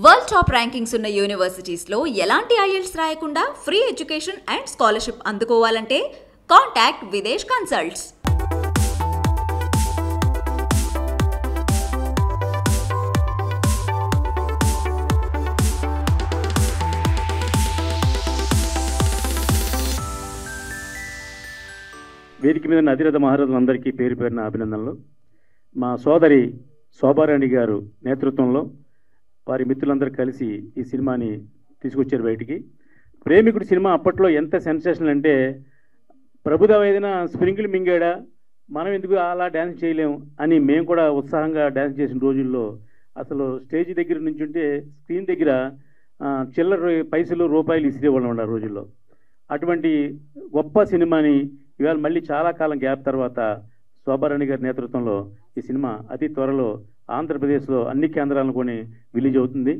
World top rankings ఉన్న యూనివర్సిటీస్లో ఎలాంటి IELTS రాయకుండా ఫ్రీ ఎడ్యుకేషన్ అండ్ స్కాలర్షిప్ అందుకోవాలంటే కాంటాక్ట్ విదేశ్ కన్సల్ట్స్. వేదిక మీద అధిరథ మహారథులందరికీ పేరు పేరున అభినందనలు. మా సోదరి శోభారాణి గారు నేతృత్వంలో వారి మిత్రులందరూ కలిసి ఈ సినిమాని తీసుకొచ్చారు బయటికి. ప్రేమికుడు సినిమా అప్పట్లో ఎంత సెన్సేషన్ అంటే, ప్రభుదేవ ఏదైనా స్ప్రింగిల్ మింగాడా, మనం ఎందుకు అలా డ్యాన్స్ చేయలేము అని మేము కూడా ఉత్సాహంగా డ్యాన్స్ చేసిన రోజుల్లో అసలు స్టేజ్ దగ్గర నుంచి ఉంటే స్క్రీన్ దగ్గర చిల్లర పైసలు రూపాయలు ఇసిరేవాళ్ళం ఉండే రోజుల్లో. అటువంటి గొప్ప సినిమాని ఇవాళ మళ్ళీ చాలా కాలం గ్యాప్ తర్వాత శోభారాణి గారి నేతృత్వంలో ఈ సినిమా అతి త్వరలో ఆంధ్రప్రదేశ్లో అన్ని కేంద్రాలను కొని రిలీజ్ అవుతుంది.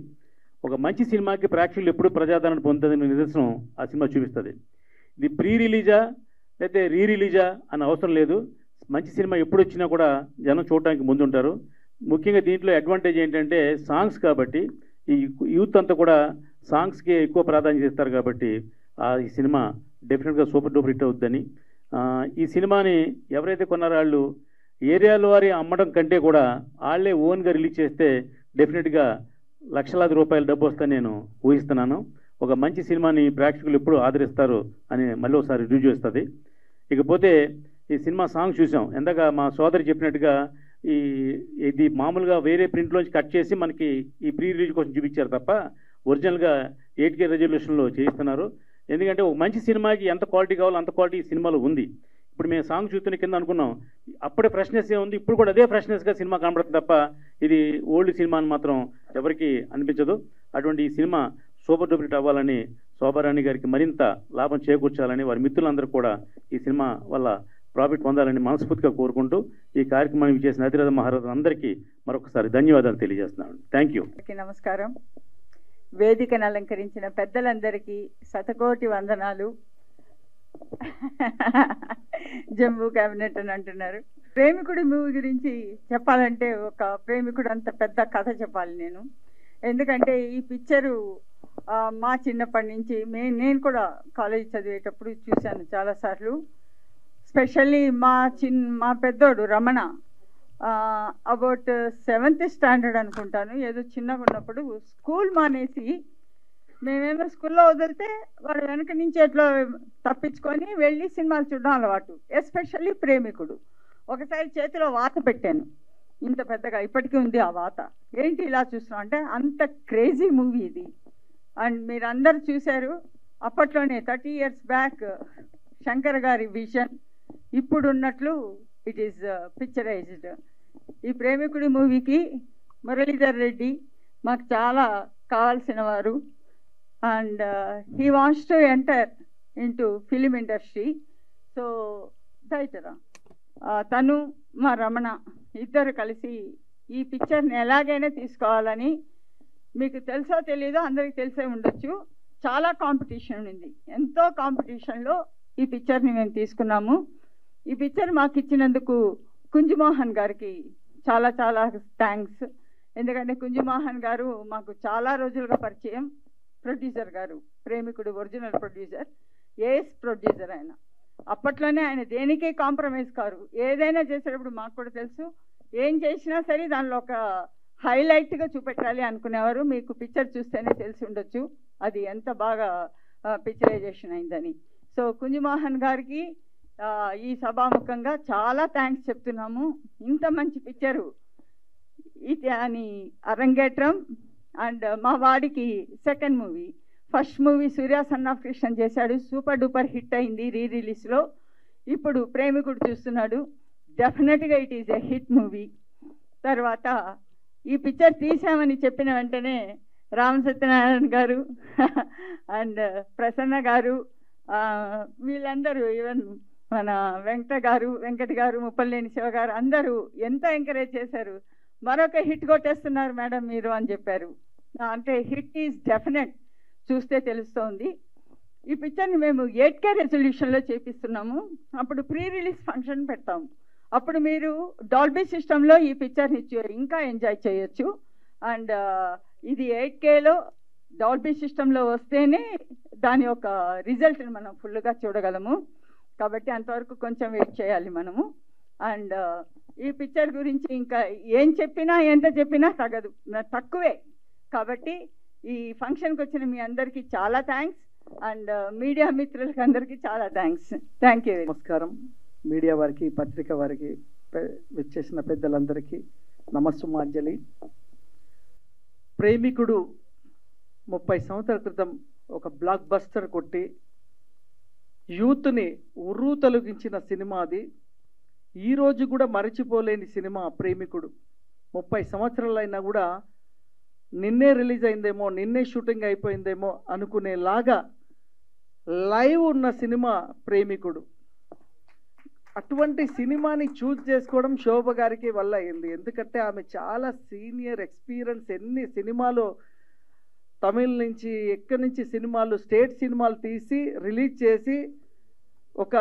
ఒక మంచి సినిమాకి ప్రేక్షకులు ఎప్పుడు ప్రజాదరణ పొందుతుందని నిదర్శనం ఆ సినిమా చూపిస్తుంది. ఇది ప్రీ రిలీజా లేకపోతే రీ రిలీజా అని అవసరం లేదు. మంచి సినిమా ఎప్పుడు వచ్చినా కూడా జనం చూడటానికి ముందుంటారు. ముఖ్యంగా దీంట్లో అడ్వాంటేజ్ ఏంటంటే సాంగ్స్ కాబట్టి, ఈ యూత్ అంతా కూడా సాంగ్స్కి ఎక్కువ ప్రాధాన్యత ఇస్తారు కాబట్టి ఈ సినిమా డెఫినెట్గా సూపర్ డూపర్ హిట్ అవుతుందని. ఈ సినిమాని ఎవరైతే కొన్నారో వాళ్ళు ఏరియాలో వారి అమ్మడం కంటే కూడా వాళ్ళే ఓన్గా రిలీజ్ చేస్తే డెఫినెట్గా లక్షలాది రూపాయల డబ్బు వస్తుందని నేను ఊహిస్తున్నాను. ఒక మంచి సినిమాని ప్రేక్షకులు ఎప్పుడు ఆదరిస్తారు అని మళ్ళీ ఒకసారి రుజువు చేస్తుంది. ఇకపోతే ఈ సినిమా సాంగ్ చూసాం. ఎందాక మా సోదరి చెప్పినట్టుగా ఇది మామూలుగా వేరే ప్రింట్లోంచి కట్ చేసి మనకి ఈ ప్రీ రిలీజ్ కోసం చూపించారు తప్ప ఒరిజినల్గా 8K రెజల్యూషన్లో చేయిస్తున్నారు. ఎందుకంటే ఒక మంచి సినిమాకి ఎంత క్వాలిటీ కావాలో అంత క్వాలిటీ ఈ సినిమాలో ఉంది. ఇప్పుడు మేము సాంగ్ చూస్తున్న కింద అనుకున్నాం, అప్పుడే ఫ్రెష్నెస్ ఉంది, ఇప్పుడు కూడా అదే ఫ్రెష్నెస్గా సినిమా కనబడుతుంది తప్ప ఇది ఓల్డ్ సినిమా అని మాత్రం ఎవరికి అనిపించదు. అటువంటి ఈ సినిమా సూపర్ డూపర్ హిట్ అవ్వాలని, శోభారాణి గారికి మరింత లాభం చేకూర్చాలని, వారి మిత్రులందరూ కూడా ఈ సినిమా వల్ల ప్రాఫిట్ పొందాలని మనస్ఫూర్తిగా కోరుకుంటూ ఈ కార్యక్రమాన్ని చేసిన అధిరథ మహారథులందరికీ మరొకసారి ధన్యవాదాలు తెలియజేస్తున్నాను. Thank you. నమస్కారం. వేదికను అలంకరించిన పెద్దలందరికీ శతకోటి వందనాలు. జంబూ క్యాబినెట్ అని అంటున్నారు. ప్రేమికుడి మూవీ గురించి చెప్పాలంటే ఒక ప్రేమికుడు అంత పెద్ద కథ చెప్పాలి నేను. ఎందుకంటే ఈ పిక్చరు మా చిన్నప్పటి నుంచి నేను కూడా కాలేజ్ చదివేటప్పుడు చూశాను చాలాసార్లు. స్పెషల్లీ మా పెద్దోడు రమణ అబౌట్ 7th స్టాండర్డ్ అనుకుంటాను, ఏదో చిన్నగా ఉన్నప్పుడు స్కూల్ మానేసి మేమేమో స్కూల్లో వదిలితే వాడు వెనక నుంచి ఎట్లా తప్పించుకొని వెళ్ళి సినిమాలు చూడడం అలవాటు. ఎస్పెషల్లీ ప్రేమికుడు. ఒకసారి చేతిలో వాత పెట్టాను, ఇంత పెద్దగా ఇప్పటికీ ఉంది ఆ వాత. ఏంటి ఇలా చూస్తున్నాం అంటే అంత క్రేజీ మూవీ ఇది. అండ్ మీరు అందరు చూశారు అప్పట్లోనే 30 years బ్యాక్ శంకర్ గారి విజన్ ఇప్పుడు ఉన్నట్లు ఇట్ ఈస్ పిక్చరైజ్డ్. ఈ ప్రేమికుడి మూవీకి మురళీధర్ రెడ్డి మాకు చాలా కావాల్సిన వారు. And he wants to enter into film industry. So దైతరా తను మా రమణ ఇద్దరు కలిసి ఈ పిక్చర్ని ఎలాగైనా తీసుకోవాలని, మీకు తెలుసో తెలీదో అందరికి తెలిసే ఉండొచ్చు, చాలా కాంపిటీషన్ ఉంది. ఎంతో కాంపిటీషన్లో ఈ పిక్చర్ని మేము తీసుకున్నాము. ఈ పిక్చర్ మాకు ఇచ్చినందుకు కుంజుమోహన్ గారికి చాలా చాలా థ్యాంక్స్. ఎందుకంటే కుంజుమోహన్ గారు మాకు చాలా రోజులుగా పరిచయం. ప్రొడ్యూసర్ గారు, ప్రేమికుడు ఒరిజినల్ ప్రొడ్యూసర్, ఏఎస్ ప్రొడ్యూసర్ ఆయన. అప్పట్లోనే ఆయన దేనికే కాంప్రమైజ్ కారు. ఏదైనా చేసేటప్పుడు మాకు కూడా తెలుసు, ఏం చేసినా సరే దానిలో ఒక హైలైట్గా చూపెట్టాలి అనుకునేవారు. మీకు పిక్చర్ చూస్తేనే తెలిసి ఉండొచ్చు అది ఎంత బాగా పిక్చరైజేషన్ అయిందని. సో కుంజుమోహన్ గారికి ఈ సభాముఖంగా చాలా థ్యాంక్స్ చెప్తున్నాము. ఇంత మంచి పిక్చరు ఇది అని అరంగేట్రం. అండ్ మా వాడికి second movie, first movie Surya son of Krishna చేశాడు, సూపర్ డూపర్ హిట్ అయింది రీ రిలీజ్లో. ఇప్పుడు ప్రేమికుడు చూస్తున్నాడు, డెఫినెట్గా it is a hit movie. తర్వాత ఈ పిక్చర్ తీసామని చెప్పిన వెంటనే రామ సత్యనారాయణ గారు అండ్ ప్రసన్న గారు వీళ్ళందరూ, ఈవెన్ మన వెంకట గారు ముప్పలేని శివ గారు అందరూ ఎంత ఎంకరేజ్ చేశారు. మరొక హిట్ కొట్టేస్తున్నారు మేడం మీరు అని చెప్పారు. అంటే హిట్ ఈజ్ డెఫినెట్, చూస్తే తెలుస్తోంది. ఈ పిక్చర్ని మేము 8K రెజల్యూషన్లో చేపిస్తున్నాము. అప్పుడు ప్రీ రిలీజ్ ఫంక్షన్ పెడతాము. అప్పుడు మీరు డాల్బీ సిస్టంలో ఈ పిక్చర్ని ఇంకా ఎంజాయ్ చేయొచ్చు. అండ్ ఇది 8Kలో డాల్బీ సిస్టంలో వస్తేనే దాని యొక్క రిజల్ట్ని మనం ఫుల్గా చూడగలము. కాబట్టి అంతవరకు కొంచెం వెయిట్ చేయాలి మనము. అండ్ ఈ పిక్చర్ గురించి ఇంకా ఏం చెప్పినా ఎంత చెప్పినా తక్కువే. కాబట్టి ఈ ఫంక్షన్కి వచ్చిన మీ అందరికీ చాలా థ్యాంక్స్. అండ్ మీడియా మిత్రులకి అందరికీ చాలా థ్యాంక్స్. Thank you. నమస్కారం. మీడియా వారికి, పత్రిక వారికి, విచ్చేసిన పెద్దలందరికీ నమస్సుమాంజలి. ప్రేమికుడు 30 సంవత్సరాల క్రితం ఒక బ్లాక్ బస్టర్ కొట్టి యూత్ని ఉర్రూ తొలగించిన సినిమా అది. ఈరోజు కూడా మరచిపోలేని సినిమా ప్రేమికుడు. 30 సంవత్సరాలైనా కూడా నిన్నే రిలీజ్ అయిందేమో, నిన్నే షూటింగ్ అయిపోయిందేమో అనుకునేలాగా లైవ్ ఉన్న సినిమా ప్రేమికుడు. అటువంటి సినిమాని చూజ్ చేసుకోవడం శోభ గారికి వల్ల అయింది. ఎందుకంటే ఆమె చాలా సీనియర్ ఎక్స్పీరియన్స్. ఎన్ని సినిమాలు తమిళ్ నుంచి ఎక్కడి నుంచి సినిమాలు, స్టేట్ సినిమాలు తీసి రిలీజ్ చేసి ఒక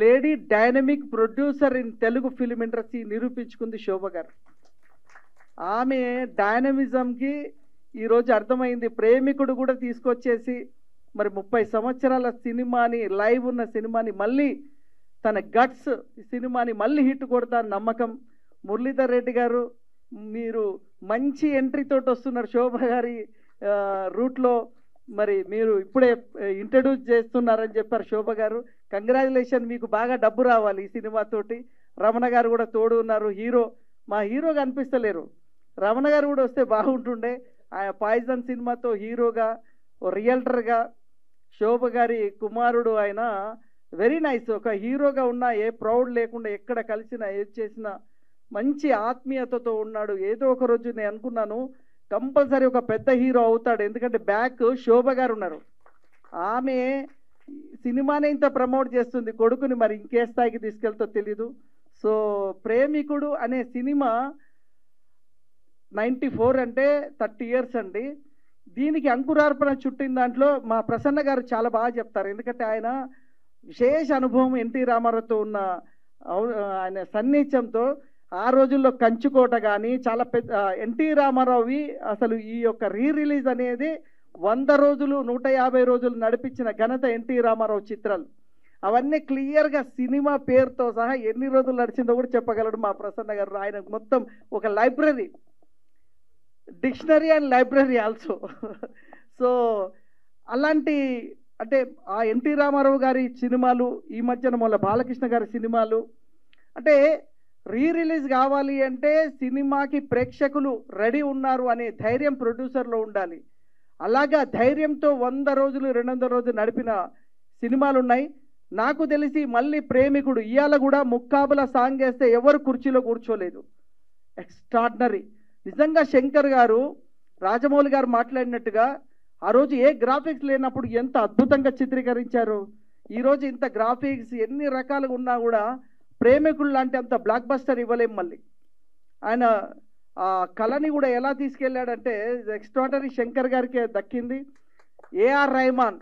lady dynamic producer in Telugu film industry నిరూపించుకుంది శోభ గారు. ఆమె డైనమిజంకి ఈరోజు అర్థమైంది. ప్రేమికుడు కూడా తీసుకొచ్చేసి మరి 30 సంవత్సరాల సినిమాని, లైవ్ ఉన్న సినిమాని మళ్ళీ తన గట్స్ సినిమాని మళ్ళీ హిట్ కొడతా నమ్మకం. మురళీధర్ రెడ్డి గారు మీరు మంచి ఎంట్రీతో వస్తున్నారు శోభ గారి రూట్లో. మరి మీరు ఇప్పుడే ఇంట్రడ్యూస్ చేస్తున్నారని చెప్పారు శోభ గారు. కంగ్రాచులేషన్, మీకు బాగా డబ్బు రావాలి ఈ సినిమాతోటి. రమణ గారు కూడా తోడు ఉన్నారు. హీరో మా హీరోగా అనిపిస్తలేరు, రమణ గారు కూడా వస్తే బాగుంటుండే. ఆయన పాయిజన్ సినిమాతో హీరోగా, రియల్టర్గా, శోభ గారి కుమారుడు ఆయన. Very nice. ఒక హీరోగా ఉన్నా ఏ ప్రౌడ్ లేకుండా ఎక్కడ కలిసినా ఏది చేసినా మంచి ఆత్మీయతతో ఉన్నాడు. ఏదో ఒక రోజు నేను అనుకున్నాను కంపల్సరీ ఒక పెద్ద హీరో అవుతాడు. ఎందుకంటే బ్యాక్ శోభ గారు ఉన్నారు. ఆమె సినిమానే ఇంత ప్రమోట్ చేస్తుంది, కొడుకుని మరి ఇంకే స్థాయికి తీసుకెళ్తో తెలీదు. సో ప్రేమికుడు అనే సినిమా 94 అంటే 30 ఇయర్స్ అండి. దీనికి అంకురార్పణ చుట్టిన దాంట్లో మా ప్రసన్న గారు చాలా బాగా చెప్తారు. ఎందుకంటే ఆయన విశేష అనుభవం ఎన్టీ రామారావుతో ఉన్న ఆయన సన్నిహిత్యంతో. ఆ రోజుల్లో కంచుకోట కానీ చాలా పెద్ద ఎన్టీ రామారావువి అసలు ఈ యొక్క రిలీజ్ అనేది 100 రోజులు 150 రోజులు నడిపించిన ఘనత ఎన్టీ రామారావు చిత్రాలు. అవన్నీ క్లియర్గా సినిమా పేరుతో సహా ఎన్ని రోజులు నడిచిందో కూడా చెప్పగలడు మా ప్రసన్న గారు. ఆయన మొత్తం ఒక library, dictionary and library also. So అలాంటి అంటే ఆ ఎన్టీ రామారావు గారి సినిమాలు, ఈ మధ్యన మొన్న బాలకృష్ణ గారి సినిమాలు, అంటే రిలీజ్ కావాలి అంటే సినిమాకి ప్రేక్షకులు రెడీ ఉన్నారు అనే ధైర్యం ప్రొడ్యూసర్లో ఉండాలి. అలాగా ధైర్యంతో 100 రోజులు 200 రోజులు నడిపిన సినిమాలు ఉన్నాయి. నాకు తెలిసి మళ్ళీ ప్రేమికుడు ఇవాళ కూడా ముక్కాబుల సాంగ్ వేస్తే ఎవరు కుర్చీలో కూర్చోలేదు. ఎక్స్ట్రాడినరీ. నిజంగా శంకర్ గారు, రాజమౌళి గారు మాట్లాడినట్టుగా ఆ రోజు ఏ గ్రాఫిక్స్ లేనప్పుడు ఎంత అద్భుతంగా చిత్రీకరించారు. ఈరోజు ఇంత గ్రాఫిక్స్ ఎన్ని రకాలుగా ఉన్నా కూడా ప్రేమికుడు లాంటి అంత బ్లాక్ బస్టర్ ఇవ్వలేం. మళ్ళీ ఆయన ఆ కళని కూడా ఎలా తీసుకెళ్ళాడంటే ఎక్స్ట్రాడినరీ. శంకర్ గారికి దక్కింది. ఏఆర్ రెహమాన్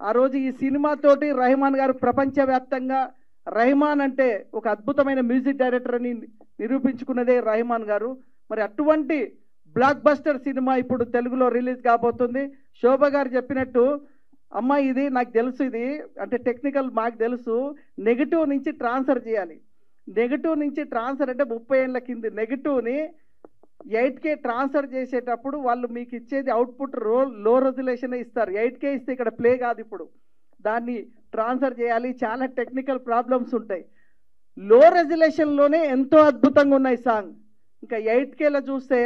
ఆ రోజు ఈ సినిమాతోటి రెహమాన్ గారు ప్రపంచవ్యాప్తంగా రెహమాన్ అంటే ఒక అద్భుతమైన మ్యూజిక్ డైరెక్టర్ అని నిరూపించుకున్నదే రెహమాన్ గారు. మరి అటువంటి బ్లాక్ బస్టర్ సినిమా ఇప్పుడు తెలుగులో రిలీజ్ కాబోతుంది. శోభ గారు చెప్పినట్టు అమ్మ ఇది నాకు తెలుసు, ఇది అంటే టెక్నికల్ మాకు తెలుసు, నెగిటివ్ నుంచి ట్రాన్స్ఫర్ చేయాలి. నెగిటివ్ నుంచి ట్రాన్స్ఫర్ అంటే 30 ఏళ్ళ కింది నెగిటివ్ని 8K ట్రాన్స్ఫర్ చేసేటప్పుడు వాళ్ళు మీకు ఇచ్చేది అవుట్పుట్ లో రెజల్యూషన్ ఇస్తారు. 8K ఇస్తే ఇక్కడ ప్లే కాదు, ఇప్పుడు దాన్ని ట్రాన్స్ఫర్ చేయాలి. చాలా టెక్నికల్ ప్రాబ్లమ్స్ ఉంటాయి. లో రెజల్యూషన్లోనే ఎంతో అద్భుతంగా ఉన్నాయి సాంగ్. ఇంకా 8Kలో చూస్తే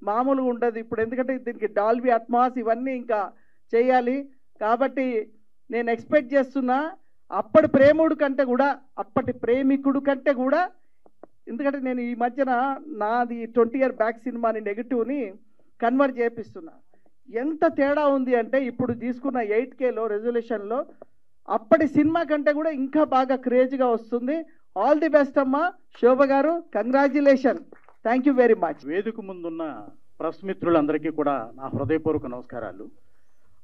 మామూలుగా ఉండదు ఇప్పుడు, ఎందుకంటే దీనికి డాల్బీ అట్మాస్ ఇవన్నీ ఇంకా చేయాలి. కాబట్టి నేను ఎక్స్పెక్ట్ చేస్తున్నా అప్పటి ప్రేముడు కంటే కూడా, అప్పటి ప్రేమికుడు కంటే కూడా, ఎందుకంటే నేను ఈ మధ్యన నాది 20 ఇయర్ బ్యాక్ సినిమాని నెగిటివ్ని కన్వర్ట్ చేపిస్తున్నా. ఎంత తేడా ఉంది అంటే ఇప్పుడు తీసుకున్న 8Kలో రెజల్యూషన్లో అప్పటి సినిమా కంటే కూడా ఇంకా బాగా క్రేజ్గా వస్తుంది. ఆల్ ది బెస్ట్ అమ్మా శోభ గారు, congratulation. Thank you very much. వేదిక ముందున్న ప్రెస్ మిత్రులందరికీ కూడా నా హృదయపూర్వక నమస్కారాలు.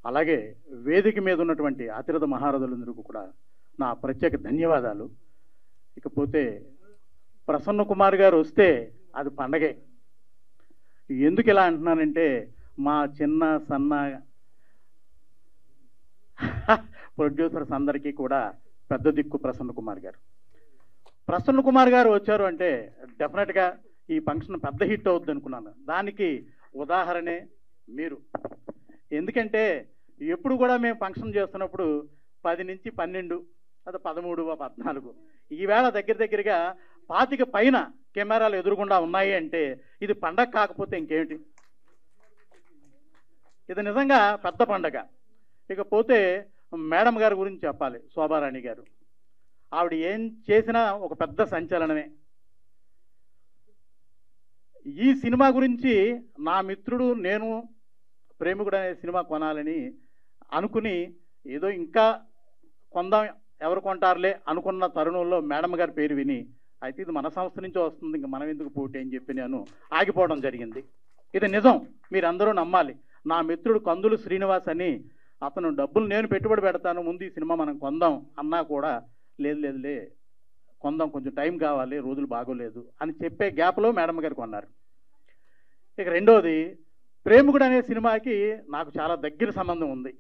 అలాగే వేదిక మీద ఉన్నటువంటి అతిరథ మహారథులందరికీ కూడా నా ప్రత్యేక ధన్యవాదాలు. ఇకపోతే ప్రసన్న కుమార్ గారు వస్తే అది పండగే. ఎందుకు ఇలా అంటున్నానంటే మా చిన్న సన్న ప్రొడ్యూసర్స్ అందరికీ కూడా పెద్ద దిక్కు ప్రసన్న కుమార్ గారు. ప్రసన్న కుమార్ గారు వచ్చారు అంటే డెఫినెట్గా ఈ ఫంక్షన్ పెద్ద హిట్ అవుద్ది అనుకున్నాను. దానికి ఉదాహరణే మీరు. ఎందుకంటే ఎప్పుడు కూడా మేము ఫంక్షన్ చేస్తున్నప్పుడు 10 నుంచి 12, అది 13, 14, ఈవేళ దగ్గరగా 25 పైన కెమెరాలు ఎదురుగుండా ఉన్నాయి అంటే ఇది పండగ కాకపోతే ఇంకేమిటి? ఇది నిజంగా పెద్ద పండగ. ఇకపోతే మేడం గారి గురించి చెప్పాలి. శోభారాణి గారు, ఆవిడ ఏం చేసినా ఒక పెద్ద సంచలనమే. ఈ సినిమా గురించి నా మిత్రుడు నేను ప్రేమికుడు అనే సినిమా కొనాలని అనుకుని ఏదో ఇంకా కొందాం, ఎవరు కొంటారులే అనుకున్న తరుణంలో మేడం గారి పేరు విని అయితే ఇది మన సంస్థ నుంచి వస్తుంది, ఇంకా మనం ఎందుకు పోటీ అని చెప్పి నేను ఆగిపోవడం జరిగింది. ఇది నిజం, మీరందరూ నమ్మాలి. నా మిత్రుడు కందులు శ్రీనివాస్ అని, అతను డబ్బులు నేను పెట్టుబడి పెడతాను, ముందు ఈ సినిమా మనం కొందాం అన్నా కూడా లేదులే కొందాం, కొంచెం టైం కావాలి, రోజులు బాగోలేదు అని చెప్పే గ్యాప్లో మేడం గారు కొన్నారు. ఇక రెండోది, ప్రేమికుడు అనే సినిమాకి నాకు చాలా దగ్గర సంబంధం ఉంది.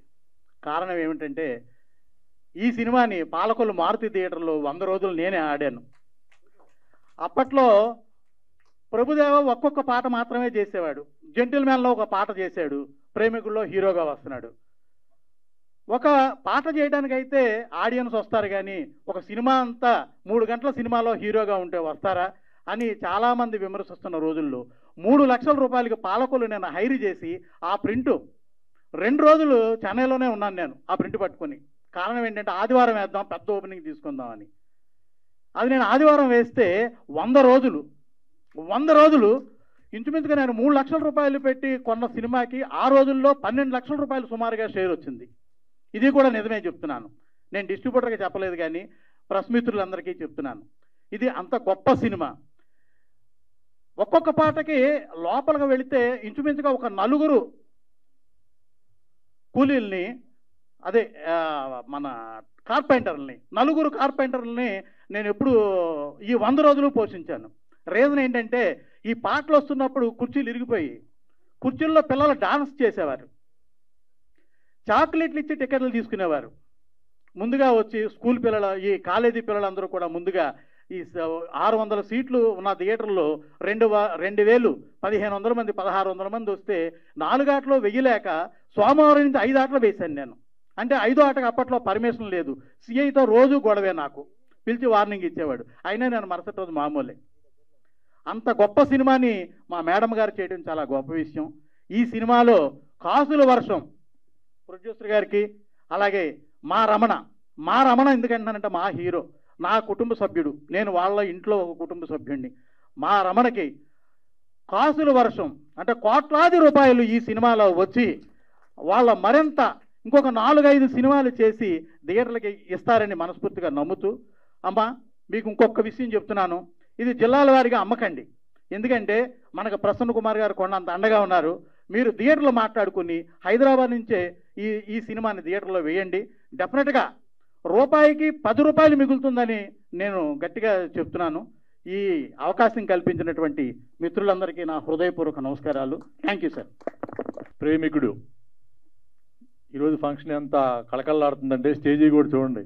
కారణం ఏమిటంటే ఈ సినిమాని పాలకొల్లు మారుతి థియేటర్లో 100 రోజులు నేనే ఆడాను. అప్పట్లో ప్రభుదేవ ఒక్కొక్క పాట మాత్రమే చేసేవాడు. జెంటిల్మెన్లో ఒక పాట చేశాడు, ప్రేమికుల్లో హీరోగా వస్తున్నాడు. ఒక పాట చేయడానికైతే ఆడియన్స్ వస్తారు, కానీ ఒక సినిమా అంతా 3 గంటల సినిమాలో హీరోగా ఉంటే వస్తారా అని చాలామంది విమర్శిస్తున్న రోజుల్లో 3 లక్షల రూపాయలకి పాలకొల్లు నేను హైర్ చేసి ఆ ప్రింటు 2 రోజులు చెన్నైలోనే ఉన్నాను నేను ఆ ప్రింట్ పట్టుకొని. కారణం ఏంటంటే ఆదివారం వేద్దాం, పెద్ద ఓపెనింగ్ తీసుకుందామని. అది నేను ఆదివారం వేస్తే 100 రోజులు ఇంచుమించుగా నేను 3 లక్షల రూపాయలు పెట్టి కొన్న సినిమాకి ఆ రోజుల్లో 12 లక్షల రూపాయలు సుమారుగా షేర్ వచ్చింది. ఇది కూడా నిజమే చెప్తున్నాను, నేను డిస్ట్రిబ్యూటర్గా చెప్పలేదు కానీ ప్రెస్ మిత్రులందరికీ చెప్తున్నాను. ఇది అంత గొప్ప సినిమా. ఒక్కొక్క పాటకి లోపలికి వెళితే ఇంచుమించుగా ఒక 4 కూలీల్ని, అదే మన కార్పెంటర్లని, 4 కార్పెంటర్లని నేను ఎప్పుడు ఈ 100 రోజులు పోషించాను. రీజన్ ఏంటంటే ఈ పాటలు వస్తున్నప్పుడు కుర్చీలు ఇరిగిపోయి కుర్చీల్లో పిల్లలు డాన్స్ చేసేవారు, చాక్లెట్లు ఇచ్చి టికెట్లు తీసుకునేవారు. ముందుగా వచ్చి స్కూల్ పిల్లలు, ఈ కాలేజీ పిల్లలందరూ కూడా ముందుగా ఈ 600 సీట్లు ఉన్న థియేటర్లో 2000 1500 మంది 1600 మంది వస్తే 4 ఆటలో వెయ్యలేక సోమవారం నుంచి 5 ఆటలు వేశాను నేను. అంటే 5వ ఆటకు అప్పట్లో పర్మిషన్ లేదు. సిఐతో రోజు గొడవే, నాకు పిలిచి వార్నింగ్ ఇచ్చేవాడు. అయినా నేను మరుసటి రోజు మామూలే. అంత గొప్ప సినిమాని మా మేడం గారు చేయడం చాలా గొప్ప విషయం. ఈ సినిమాలో కాసుల వర్షం ప్రొడ్యూసర్ గారికి, అలాగే మా రమణ ఎందుకంటానంటే మా హీరో, నా కుటుంబ సభ్యుడు, నేను వాళ్ళ ఇంట్లో ఒక కుటుంబ సభ్యుడిని. మా రమణకి కాసుల వర్షం అంటే కోట్లాది రూపాయలు ఈ సినిమాలో వచ్చి వాళ్ళ మరింత ఇంకొక 4-5 సినిమాలు చేసి థియేటర్లకి ఇస్తారని మనస్ఫూర్తిగా నమ్ముతూ, అమ్మ మీకు ఇంకొక విషయం చెప్తున్నాను, ఇది జిల్లాల వారీగా అమ్మకండి. ఎందుకంటే మనకు ప్రసన్న కుమార్ గారు కొండంత అండగా ఉన్నారు. మీరు థియేటర్లో మాట్లాడుకుని హైదరాబాద్ నుంచే ఈ సినిమాని థియేటర్లో వేయండి. డెఫినెట్గా రూపాయికి 10 రూపాయలు మిగులుతుందని నేను గట్టిగా చెప్తున్నాను. ఈ అవకాశం కల్పించినటువంటి మిత్రులందరికీ నా హృదయపూర్వక నమస్కారాలు. Thank you sir. ప్రేమికుడు ఈరోజు ఫంక్షన్ ఎంత కళకళలాడుతుందంటే స్టేజీ కూడా చూడండి,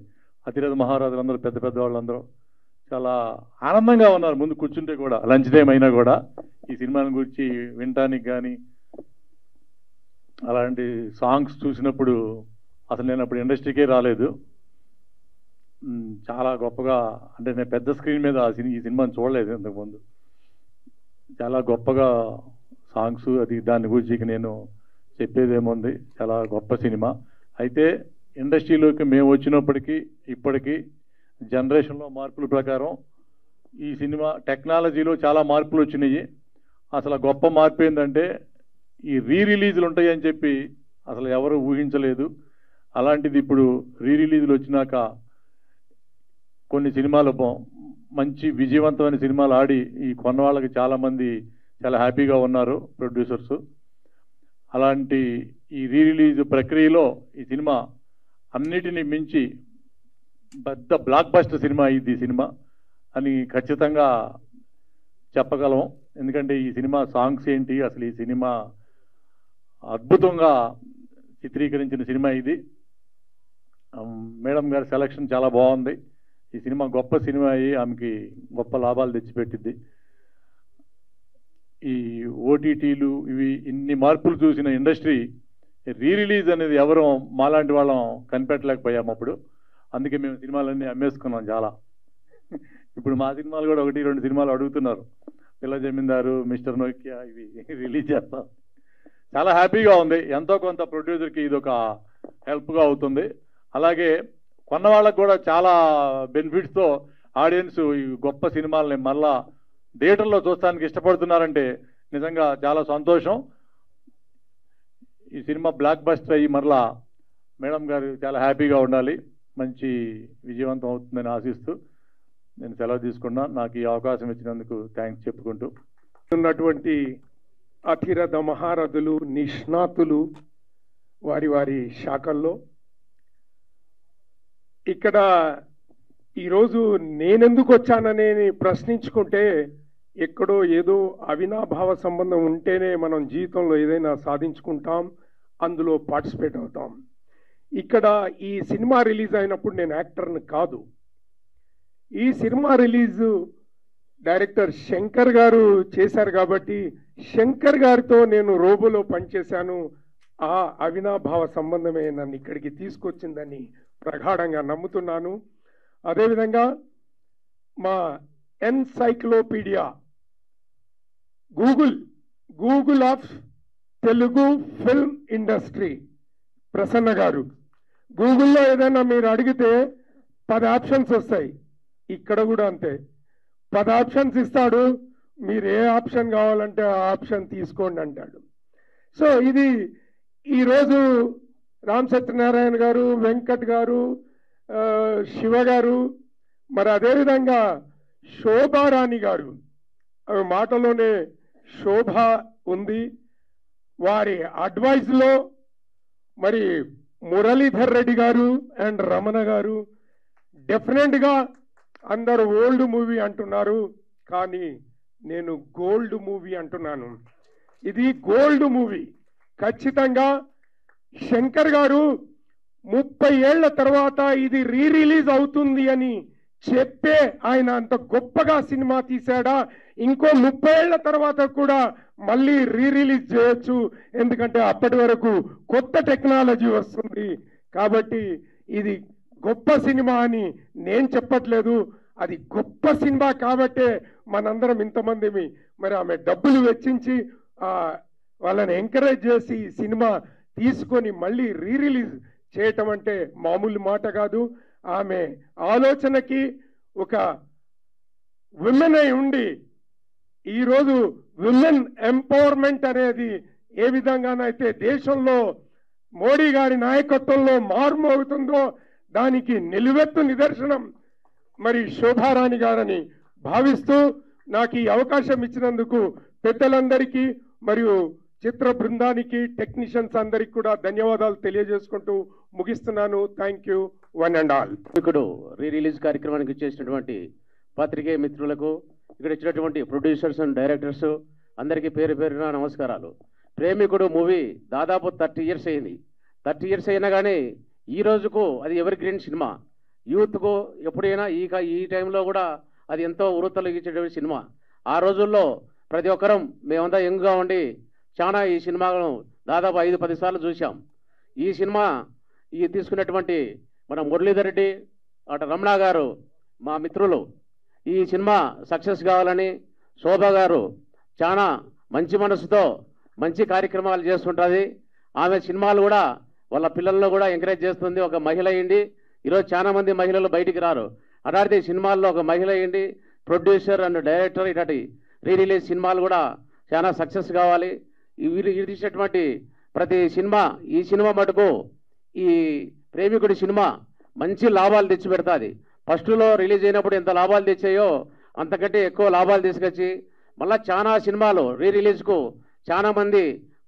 అతిరథ మహారాజులందరూ పెద్ద వాళ్ళందరూ చాలా ఆనందంగా ఉన్నారు. ముందు కూర్చుంటే కూడా లంచ్ టైం అయినా కూడా ఈ సినిమాని గురించి వినటానికి కానీ, అలాంటి సాంగ్స్ చూసినప్పుడు అసలు నేను అప్పుడు ఇండస్ట్రీకే రాలేదు. చాలా గొప్పగా, అంటే నేను పెద్ద స్క్రీన్ మీద ఈ సినిమాని చూడలేదు ఇంతకుముందు. చాలా గొప్పగా సాంగ్స్, అది దాని గురించి నేను చెప్పేదేముంది, చాలా గొప్ప సినిమా. అయితే ఇండస్ట్రీలోకి మేము వచ్చినప్పటికీ ఇప్పటికీ జనరేషన్లో మార్పుల ప్రకారం ఈ సినిమా టెక్నాలజీలో చాలా మార్పులు వచ్చినాయి. అసలు గొప్ప మార్పు ఏంటంటే ఈ రిలీజులు ఉంటాయని చెప్పి అసలు ఎవరు ఊహించలేదు. అలాంటిది ఇప్పుడు రిలీజులు వచ్చినాక కొన్ని సినిమాలు మంచి విజయవంతమైన సినిమాలు ఆడి ఈ కొన్న వాళ్ళకి చాలామంది చాలా హ్యాపీగా ఉన్నారు ప్రొడ్యూసర్స్. అలాంటి ఈ రిలీజ్ ప్రక్రియలో ఈ సినిమా అన్నిటినీ మించి పెద్ద బ్లాక్ బస్టర్ సినిమా ఇది సినిమా అని ఖచ్చితంగా చెప్పగలం. ఎందుకంటే ఈ సినిమా సాంగ్స్ ఏంటి, అసలు ఈ సినిమా అద్భుతంగా చిత్రీకరించిన సినిమా ఇది. మేడం గారి సెలక్షన్ చాలా బాగుంది. ఈ సినిమా గొప్ప సినిమా అయ్యి ఆమెకి గొప్ప లాభాలు తెచ్చిపెట్టింది. ఈ ఓటీటీలు ఇవి ఇన్ని మార్పులు చూసిన ఇండస్ట్రీ రీ రిలీజ్ అనేది ఎవరు మాలాంటి వాళ్ళం కనిపెట్టలేకపోయాము అప్పుడు. అందుకే మేము సినిమాలన్నీ అమ్మేసుకున్నాం చాలా. ఇప్పుడు మా సినిమాలు కూడా 1-2 సినిమాలు అడుగుతున్నారు. పిల్ల జమీందారు, మిస్టర్ నోకియా ఇవి రిలీజ్ చేస్తాం. చాలా హ్యాపీగా ఉంది. ఎంతో కొంత ప్రొడ్యూసర్కి ఇది ఒక హెల్ప్గా అవుతుంది. అలాగే కొన్న వాళ్ళకు కూడా చాలా బెనిఫిట్స్తో ఆడియన్స్ ఈ గొప్ప సినిమాలని మళ్ళా థియేటర్లో చూడటానికి ఇష్టపడుతున్నారంటే నిజంగా చాలా సంతోషం. ఈ సినిమా బ్లాక్ బస్టర్ అయ్యి మరలా మేడం గారు చాలా హ్యాపీగా ఉండాలి, మంచి విజయవంతం అవుతుందని ఆశిస్తూ నేను సెలవు తీసుకున్నా. నాకు ఈ అవకాశం ఇచ్చినందుకు థ్యాంక్స్ చెప్పుకుంటూ ఉన్నటువంటి అతిరథ మహారథులు, నిష్ణాతులు వారి వారి శాఖల్లో ఇక్కడ ఈరోజు నేనెందుకు వచ్చానని ప్రశ్నించుకుంటే ఎక్కడో ఏదో అవినాభావ సంబంధం ఉంటేనే మనం జీవితంలో ఏదైనా సాధించుకుంటాం, అందులో పార్టిసిపేట్ అవుతాం. ఇక్కడ ఈ సినిమా రిలీజ్ అయినప్పుడు నేను యాక్టర్ని కాదు. ఈ సినిమా రిలీజు డైరెక్టర్ శంకర్ గారు చేశారు కాబట్టి శంకర్ గారితో నేను రోబోలో పనిచేశాను. ఆ అవినాభావ సంబంధమే నన్ను ఇక్కడికి తీసుకొచ్చిందని ప్రగాఢంగా నమ్ముతున్నాను. అదేవిధంగా మా encyclopaedia Google of Telugu film industry Prasanna గారు, గూగుల్లో ఏదైనా మీరు అడిగితే 10 ఆప్షన్స్ వస్తాయి. ఇక్కడ కూడా అంతే, 10 ఆప్షన్స్ ఇస్తాడు. మీరు ఏ ఆప్షన్ కావాలంటే ఆ ఆప్షన్ తీసుకోండి అంటాడు. సో ఇది ఈరోజు రామ్ సత్యనారాయణ గారు, వెంకట్ గారు, శివ గారు, మరి అదేవిధంగా శోభారాణి గారు, మాటలోనే శోభ ఉంది. వారి అడ్వైజ్లో మరి మురళీధర్ రెడ్డి గారు అండ్ రమణ గారు డెఫినెట్గా అందరు ఓల్డ్ మూవీ అంటున్నారు, కానీ నేను గోల్డ్ మూవీ అంటున్నాను. ఇది గోల్డ్ మూవీ. ఖచ్చితంగా శంకర్ గారు 30 ఏళ్ల తర్వాత ఇది రీ రిలీజ్ అవుతుంది అని చెప్పే ఆయన అంత గొప్పగా సినిమా తీశాడా? ఇంకో 30 ఏళ్ల తర్వాత కూడా మళ్ళీ రీ రిలీజ్ చేయొచ్చు, ఎందుకంటే అప్పటి వరకు కొత్త టెక్నాలజీ వస్తుంది. కాబట్టి ఇది గొప్ప సినిమా అని నేను చెప్పట్లేదు, అది గొప్ప సినిమా కాబట్టే మనందరం ఇంతమంది మరి ఆమె డబ్బులు వెచ్చించి వాళ్ళని ఎంకరేజ్ చేసి సినిమా తీసుకొని మళ్ళీ రీ రిలీజ్ చేయటం అంటే మామూలు మాట కాదు. ఆమె ఆలోచనకి ఒక విమెన్ అయి ఉండి ఈరోజు విమెన్ ఎంపవర్మెంట్ అనేది ఏ విధంగానైతే దేశంలో మోడీ గారి నాయకత్వంలో మారుమోగుతుందో దానికి నిలువెత్తు నిదర్శనం మరి శోభారాణి గారని భావిస్తూ నాకు ఈ అవకాశం ఇచ్చినందుకు పెద్దలందరికీ మరియు చిత్ర బృందానికి, టెక్నీషియన్స్ అందరికి కూడా ధన్యవాదాలు తెలియజేసుకుంటూ ముగిస్తున్నాను. Thank you one and all. ఇక్కడ రీ రిలీజ్ కార్యక్రమానికి ఇచ్చేసినటువంటి పాత్రికేయ మిత్రులకు, ఇక్కడ ఇచ్చినటువంటి ప్రొడ్యూసర్స్ అండ్ డైరెక్టర్స్ అందరికీ పేరు పేరున నమస్కారాలు. ప్రేమికుడు మూవీ దాదాపు 30 ఇయర్స్ అయింది. 30 ఇయర్స్ అయినా కానీ ఈ రోజుకు అది ఎవర్ గ్రీన్ సినిమా. యూత్కు ఎప్పుడైనా ఈ టైంలో కూడా అది ఎంతో ఉరుతొలగించేటువంటి సినిమా. ఆ రోజుల్లో ప్రతి ఒక్కరం మేమంతా యంగ్గా ఉండి చాలా ఈ సినిమాలను దాదాపు 5-10 సార్లు చూసాం. ఈ సినిమా తీసుకున్నటువంటి మన మురళీధర్ రెడ్డి, అటు రమణ గారు మా మిత్రులు ఈ సినిమా సక్సెస్ కావాలని, శోభ గారు చాలా మంచి మనసుతో మంచి కార్యక్రమాలు చేస్తుంటుంది. ఆమె సినిమాలు కూడా వాళ్ళ పిల్లల్లో కూడా ఎంకరేజ్ చేస్తుంది. ఒక మహిళ అయ్యింది. ఈరోజు చాలా మంది మహిళలు బయటికి రారు. అలాంటి సినిమాల్లో ఒక మహిళ అయ్యింది ప్రొడ్యూసర్ అండ్ డైరెక్టర్. ఇలాంటి రీ రిలీజ్ సినిమాలు కూడా చాలా సక్సెస్ కావాలి. వీరు తీసినటువంటి ప్రతి సినిమా, ఈ సినిమా మటుకు ఈ ప్రేమికుడి సినిమా మంచి లాభాలు తెచ్చి పెడతాది. ఫస్ట్లో రిలీజ్ అయినప్పుడు ఎంత లాభాలు తెచ్చాయో అంతకంటే ఎక్కువ లాభాలు తీసుకొచ్చి మళ్ళీ చాలా సినిమాలు రీ రిలీజ్కు చాలా మంది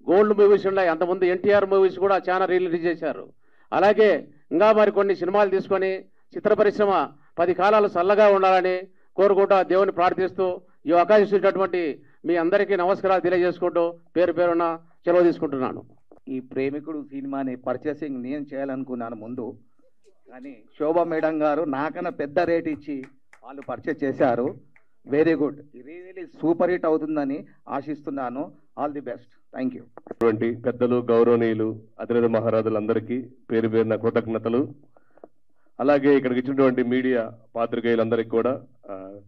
గోల్డ్ మూవీస్ ఉన్నాయి. అంతకుముందు ఎన్టీఆర్ మూవీస్ కూడా చాలా రీ రిలీజ్ చేశారు. అలాగే ఇంకా మరి కొన్ని సినిమాలు తీసుకొని చిత్ర పరిశ్రమ 10 కాలాలు చల్లగా ఉండాలని కోరుకుంటూ దేవుని ప్రార్థిస్తూ ఈ అవకాశం ఇచ్చినటువంటి మీ అందరికీ నమస్కారాలు తెలియజేసుకుంటూ పేరు పేరున సెలవు తీసుకుంటున్నాను. ఈ ప్రేమికుడు సినిమాని పర్చేసింగ్ నేను చేయాలనుకున్నాను ముందు, కానీ శోభా మేడం గారు నాకన్నా పెద్ద రేట్ ఇచ్చి వాళ్ళు పర్చేస్ చేశారు. Very good, really super hit అవుతుందని ఆశిస్తున్నాను. All the best. Thank you. పెద్దలు, గౌరవనీయులు, అతిరథ మహారాజులందరికీ పేరు పేరున కృతజ్ఞతలు. అలాగే ఇక్కడికి ఇచ్చినటువంటి మీడియా పాత్రికేయులందరికీ కూడా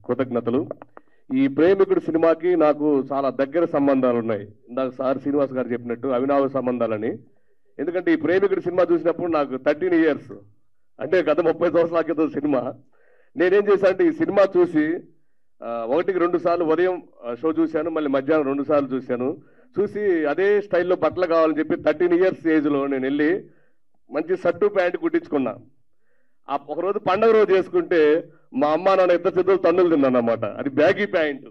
కృతజ్ఞతలు. ఈ ప్రేమికుడు సినిమాకి నాకు చాలా దగ్గర సంబంధాలు ఉన్నాయి. ఇందాక సార్ శ్రీనివాస్ గారు చెప్పినట్టు అవినావ సంబంధాలని. ఎందుకంటే ఈ ప్రేమికుడు సినిమా చూసినప్పుడు నాకు 13 years, అంటే గత 30 సంవత్సరాల క్రితం సినిమా. నేనేం చేశానంటే ఈ సినిమా చూసి 1-2 సార్లు ఉదయం షో చూశాను, మళ్ళీ మధ్యాహ్నం 2 సార్లు చూశాను. చూసి అదే స్టైల్లో బట్టలు కావాలని చెప్పి 13 years ఏజ్లో నేను వెళ్ళి మంచి షర్టు ప్యాంటు కుట్టించుకున్నా. ఒకరోజు పండగ రోజు చేసుకుంటే మా అమ్మ నాన్న ఇద్దరు చేతులు తన్నులు తిన్నాను అన్నమాట. అది బ్యాగీ ప్యాంటు.